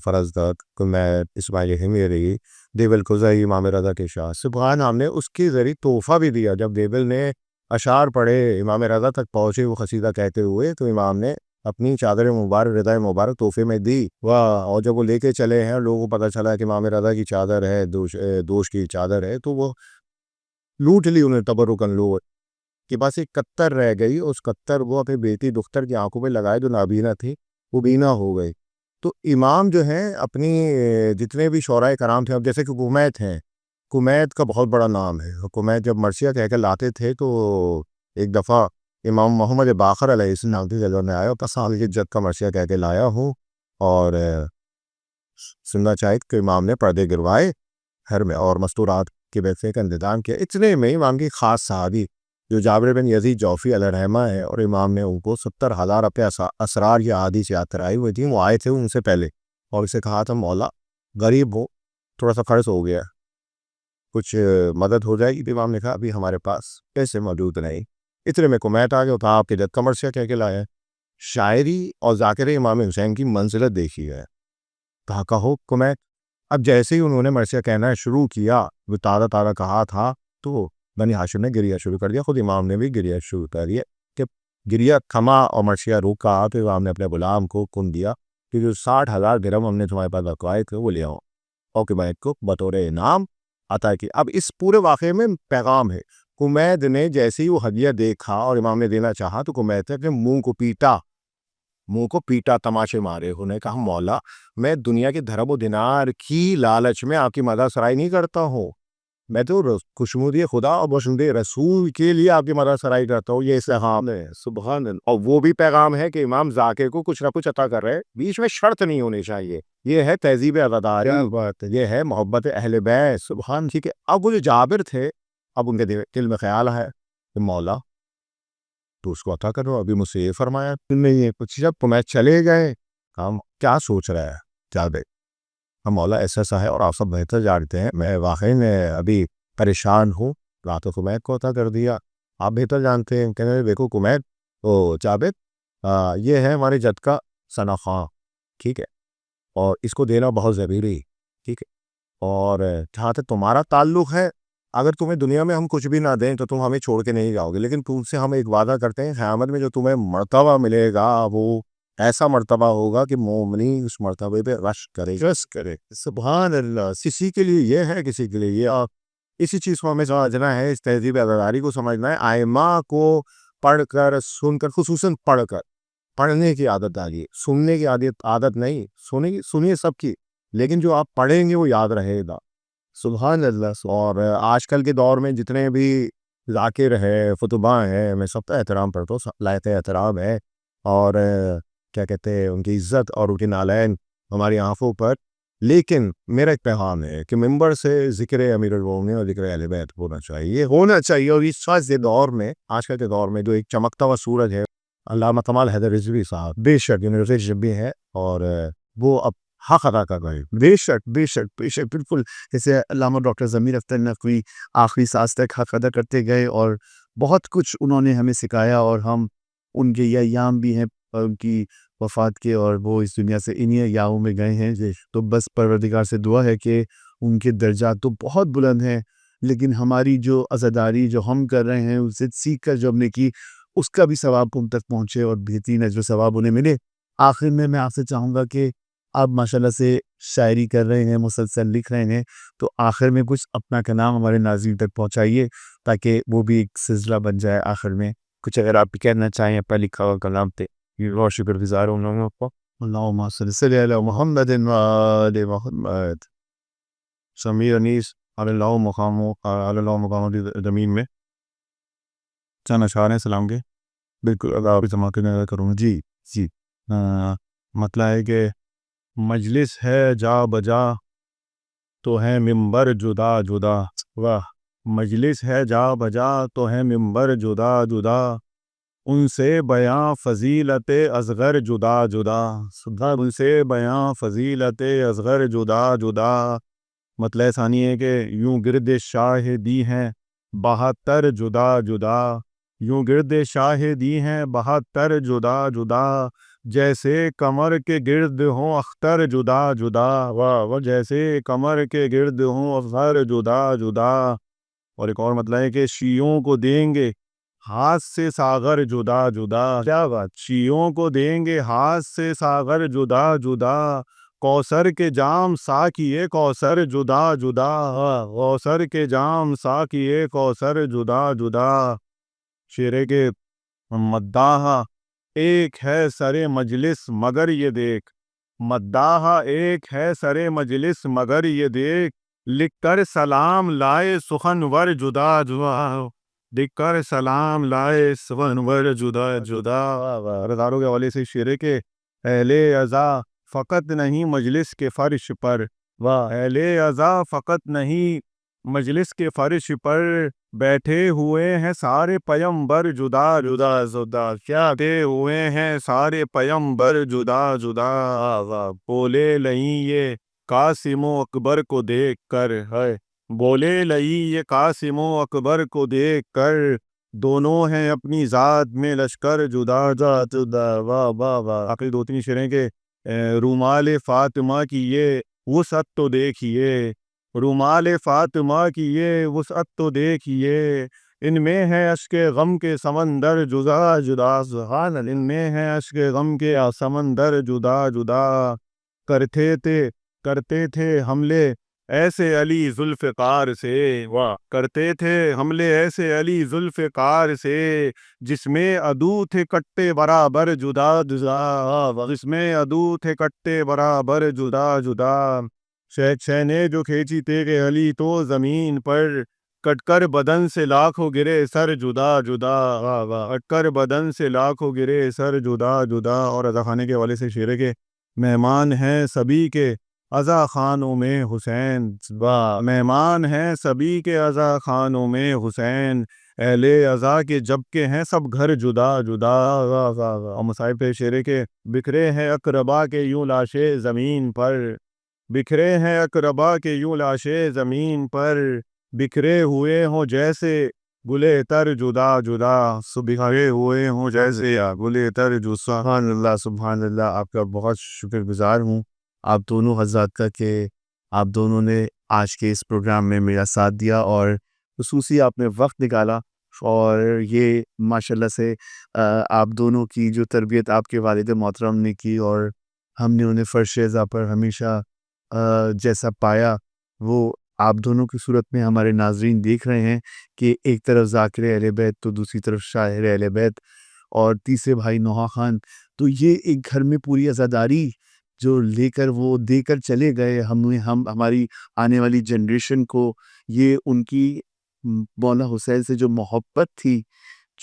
فرزدق، کمیت، اسماعیل ہمیری، دیول قزئی، امام رضا کے شاہ سبحان. ہم نے اس کے ذریعے تحفہ بھی دیا. جب دیول نے اشعار پڑھے امام رضا تک پہنچے وہ قصیدہ کہتے ہوئے، تو امام نے اپنی چادر مبارک، رضا مبارک تحفے میں دی. واہ. اور جب وہ لے کے چلے ہیں، لوگوں کو پتہ چلا کہ امام رضا کی چادر ہے، دوش کی چادر ہے، تو وہ لوٹ لی انہیں تبرکن. لوگ کے پاس ایک قطر رہ گئی، اس قطر وہ اپنی بیٹی دختر کی آنکھوں پہ لگائے جو نابینا تھی، وہ بینا ہو گئی. تو امام جو ہیں اپنی جتنے بھی شعرائے کرام تھے، اب جیسے کہ کمیت ہیں، کمیت کا بہت بڑا نام ہے. کمیت جب مرثیہ کہہ کے لاتے تھے تو ایک دفعہ امام محمد باقر علیہ السلام کی جلوہ میں آیا اور 10 سال کی جد کا مرثیہ کہہ کے لایا ہوں، اور سننا چاہیے کہ امام نے پردے گروائے گھر میں اور مستورات کے بیٹھنے کا انتظام کیا. اتنے میں امام کی خاص صحابی جو جابر بن یزید جوفی علیہ رحمہ ہے، اور امام نے ان کو 70,000 روپے اسرار کی عادی سے یاد کرائی ہوئی تھی. وہ آئے تھے ان سے پہلے اور اسے کہا تھا مولا غریب ہو، تھوڑا سا قرض ہو گیا، کچھ مدد ہو جائے گی. امام نے کہا ابھی ہمارے پاس پیسے موجود نہیں. اتنے میں کمیت آ گیا تھا، آپ کے جد کا مرثیہ کہہ کے لایا. شاعری اور ذاکر امام حسین کی منزلت دیکھی ہے. کہا کہو کمیت. اب جیسے ہی انہوں نے مرثیہ کہنا شروع کیا، وہ تازہ تازہ کہا تھا، تو بنی ہاشم نے گریہ شروع کر دیا. خود امام نے بھی گریہ شروع کر دیا. کہ گریہ تھما اور مرثیہ روکا تو امام نے اپنے غلام کو کن دیا کہ جو 60,000 درہم ہم نے تمہارے پاس رکھوائے تھے وہ لے آؤ، اور کمیت کو بطور انعام عطا کی. اب اس پورے واقعے میں پیغام ہے. کمیت نے جیسے ہی وہ ہدیہ دیکھا اور امام نے دینا چاہا تو کمیت نے اپنے منہ کو پیٹا، تماشے مارے. انہوں نے کہا مولا میں دنیا کے درہم و دینار کی لالچ میں آپ کی مدح سرائی نہیں کرتا ہوں، میں تو خوشنودی خدا اور بخشنودی رسول کے لیے آپ کی مدح سرائی کرتا ہوں. یہ استحام ہے. سبحان اللہ. اور وہ بھی پیغام ہے کہ امام ذاکر کو کچھ نہ کچھ عطا کر رہے، بیچ میں شرط نہیں ہونی چاہیے. یہ ہے تہذیب عزاداری، یہ ہے محبت اہل بیت. سبحان. ٹھیک ہے. اب وہ جو جابر تھے، اب ان کے دل میں خیال ہے کہ مولا تو اس کو عطا کرو. ابھی مجھ سے یہ فرمایا نہیں ہے کچھ. جب کمیت چلے گئے، ہم کیا سوچ رہا ہے جابر؟ ہم مولا ایسا ہے اور آپ سب بہتر جانتے ہیں، میں واقعی میں ابھی پریشان ہوں، رات کمیت کو عطا کر دیا، آپ بہتر جانتے ہیں. کہنے لگے دیکھو کمیت او جابر، یہ ہے ہمارے جد کا ثنا خواں، ٹھیک ہے، اور اس کو دینا بہت ضروری، ٹھیک ہے. اور جہاں تک تمہارا تعلق ہے، اگر تمہیں دنیا میں ہم کچھ بھی نہ دیں تو تم ہمیں چھوڑ کے نہیں جاؤ گے، لیکن تم سے ہم ایک وعدہ کرتے ہیں قیامت میں جو تمہیں مرتبہ ملے گا وہ ایسا مرتبہ ہوگا کہ مومنی اس مرتبے پہ رش کرے. سبحان اللہ. کسی کے لیے یہ ہے، کسی کے لیے یہ. اسی چیز کو ہمیں سمجھنا ہے، اس تہذیب عزاداری کو سمجھنا ہے. آئمہ کو پڑھ کر، سن کر، خصوصاً پڑھنے کی عادت ڈالیے. سننے کی عادت نہیں. سنیے سب کی، لیکن جو آپ پڑھیں گے وہ یاد رہے گا. سبحان اللہ. اور آج کل کے دور میں جتنے بھی ذاکر ہے، فتبہ ہیں، میں سب کا احترام کرتا ہوں، لائق احترام ہے، اور کیا کہتے ہیں ان کی عزت اور ان کی نالین ہماری آنکھوں پر. لیکن میرا ایک پیغام ہے کہ ممبر سے ذکر امیر المومنین اور ذکر اہل بیت ہونا چاہیے. اور اس خاص دور میں، آج کل کے دور میں جو ایک چمکتا ہوا سورج ہے، علامہ کمال حیدر رضوی صاحب بے شک یونیورسٹی بھی ہے، اور وہ اب حق ادا کر رہے ہیں. بے شک بالکل. جیسے علامہ ڈاکٹر ضمیر اختر نقوی آخری سانس تک حق ادا کرتے گئے، اور بہت کچھ انہوں نے ہمیں سکھایا، اور ہم ان کے یہ ایام بھی ہیں ان کی وفات کے، اور وہ اس دنیا سے انہی ایاموں میں گئے ہیں. تو بس پروردگار سے دعا ہے کہ ان کے درجات تو بہت بلند ہیں، لیکن ہماری جو عزاداری جو ہم کر رہے ہیں اسے سیکھ کر جو ہم نے کی، اس کا بھی ثواب ان تک پہنچے اور بہترین اجر و ثواب انہیں ملے. آخر میں آپ سے چاہوں گا کہ آپ ماشاءاللہ سے شاعری کر رہے ہیں، مسلسل لکھ رہے ہیں، تو آخر میں کچھ اپنا کلام ہمارے ناظرین تک پہنچائیے تاکہ وہ بھی ایک سلسلہ بن جائے. آخر میں کچھ اگر آپ کہنا چاہیں اپنا لکھا ہوا کلام پہ، بہت شکر گزار ہوں لوگوں کو. اللہم صلی علی محمد و آل محمد. سمیر انیس علی اللہ مقام زمین میں چند اشعار ہیں سلام کے، بالکل اللہ آپ سما کے نظر کروں گا. جی جی. مطلب ہے کہ مجلس ہے جا بجا تو ہے ممبر جدا جدا. واہ. مجلس ہے جا بجا تو ہے ممبر جدا جدا، ان سے بیاں فضیلت اصغر جدا جدا. ان سے بیاں فضیلت اصغر جدا جدا. مطلب ثانی ہے کہ یوں گرد شاہ دی ہیں 72 جدا جدا، یوں گرد شاہ دی ہیں 72 جدا جدا، جیسے کمر کے گرد ہوں اختر جدا جدا. واہ. جیسے کمر کے گرد ہوں اختر جدا جدا. اور ایک اور مطلب ہے کہ شیعوں کو دیں گے ہاتھ سے ساغر جدا جدا. کیا بات. شیعوں کو دیں گے ہاتھ سے ساغر جدا جدا، کوثر کے جام ساقیے کوثر جدا جدا. کوثر کے جام ساقیے کوثر جدا جدا. شعر کے مداحہ ایک ہے سر مجلس مگر یہ دیکھ، مداحہ ایک ہے سر مجلس مگر یہ دیکھ، لکھ کر سلام لائے سخنور جدا جدا، لکھ کر سلام لائے سخنور جدا جدا. رضاروں کے حوالے سے شعر کے اہل عزا فقط نہیں مجلس کے فرش پر، اہل عزا فقط نہیں مجلس کے فرش پر، بیٹھے ہوئے ہیں سارے پیمبر جدا جدا جدا. کیا بیٹھے ہوئے ہیں سارے پیمبر جدا جدا. بولے نہیں یہ قاسم و اکبر کو دیکھ کر ہے، بولے نہیں یہ قاسم و اکبر کو دیکھ کر، دونوں ہیں اپنی ذات میں لشکر جدا جدا. واہ واہ واہ. آخری دو تین شعریں کے رومال فاطمہ کی یہ وسعت تو دیکھیے، رومال فاطمہ کی یہ وسعت تو دیکھیے، ان میں ہے اشک غم کے سمندر جدا جدا. سبحان اللہ. ان میں ہے اشک غم کے سمندر جدا جدا. کرتے تھے حملے ایسے علی ذوالفقار سے، واہ. کرتے تھے حملے ایسے علی ذوالفقار سے، جس میں عدو تھے کٹے برابر جدا جدا، جس میں عدو تھے کٹے برابر جدا جدا. شہ نے جو کھینچی تیرے علی تو زمین پر، کٹ کر بدن سے لاکھوں گرے سر جدا جدا. کٹ کر بدن سے لاکھوں گرے سر جدا جدا. اور رضا خانے کے حوالے سے شعر کے مہمان ہیں سبھی کے عزا خانوں میں حسین، مہمان ہیں سبھی کے عزا خانوں میں حسین، اہل عزا کے جب کے ہیں سب گھر جدا جدا. اور مصائب شعر کے بکھرے ہیں اقربا کے یوں لاشے زمین پر، بکھرے ہیں اقربا کے یوں لاشے زمین پر، بکھرے ہوئے ہوں جیسے گلے تر جدا جدا. بکھرے ہوئے ہوں جیسے گلے تر جدا. سبحان اللہ سبحان اللہ. آپ کا بہت شکر گزار ہوں آپ دونوں حضرات کا کہ آپ دونوں نے آج کے اس پروگرام میں میرا ساتھ دیا، اور خصوصی آپ نے وقت نکالا، اور یہ ماشاءاللہ سے آپ دونوں کی جو تربیت آپ کے والد محترم نے کی، اور ہم نے انہیں فرش رضا پر ہمیشہ جیسا پایا وہ آپ دونوں کی صورت میں ہمارے ناظرین دیکھ رہے ہیں کہ ایک طرف ذاکر اہل بیت تو دوسری طرف شاعر اہل بیت، اور تیسرے بھائی نوحہ خان. تو یہ ایک گھر میں پوری عزاداری جو لے کر وہ دے کر چلے گئے ہماری آنے والی جنریشن کو. یہ ان کی مولا حسین سے جو محبت تھی،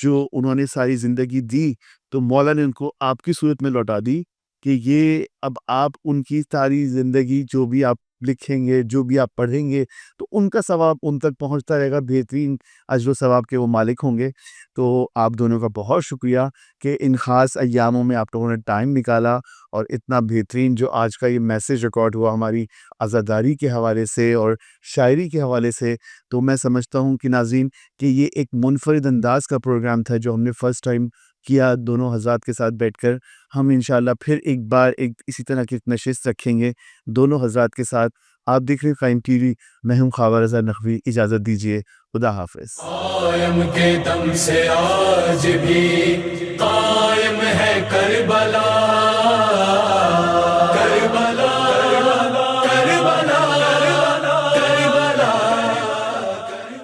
جو انہوں نے ساری زندگی دی، تو مولا نے ان کو آپ کی صورت میں لوٹا دی کہ یہ اب آپ ان کی ساری زندگی جو بھی آپ لکھیں گے، جو بھی آپ پڑھیں گے، تو ان کا ثواب ان تک پہنچتا رہے گا، بہترین اجر و ثواب کے وہ مالک ہوں گے. تو آپ دونوں کا بہت شکریہ کہ ان خاص ایاموں میں آپ لوگوں نے ٹائم نکالا، اور اتنا بہترین جو آج کا یہ میسیج ریکارڈ ہوا ہماری عزاداری کے حوالے سے اور شاعری کے حوالے سے. تو میں سمجھتا ہوں کہ ناظرین کہ یہ ایک منفرد انداز کا پروگرام تھا جو ہم نے فرسٹ ٹائم کیا دونوں حضرات کے ساتھ بیٹھ کر. ہم انشاءاللہ پھر ایک بار اسی طرح کی ایک نشست رکھیں گے دونوں حضرات کے ساتھ. آپ دیکھ رہے قائم ٹی وی. میں ہوں خواجہ رضا نقوی. اجازت دیجیے. خدا حافظ. قائم کے دم سے آج بھی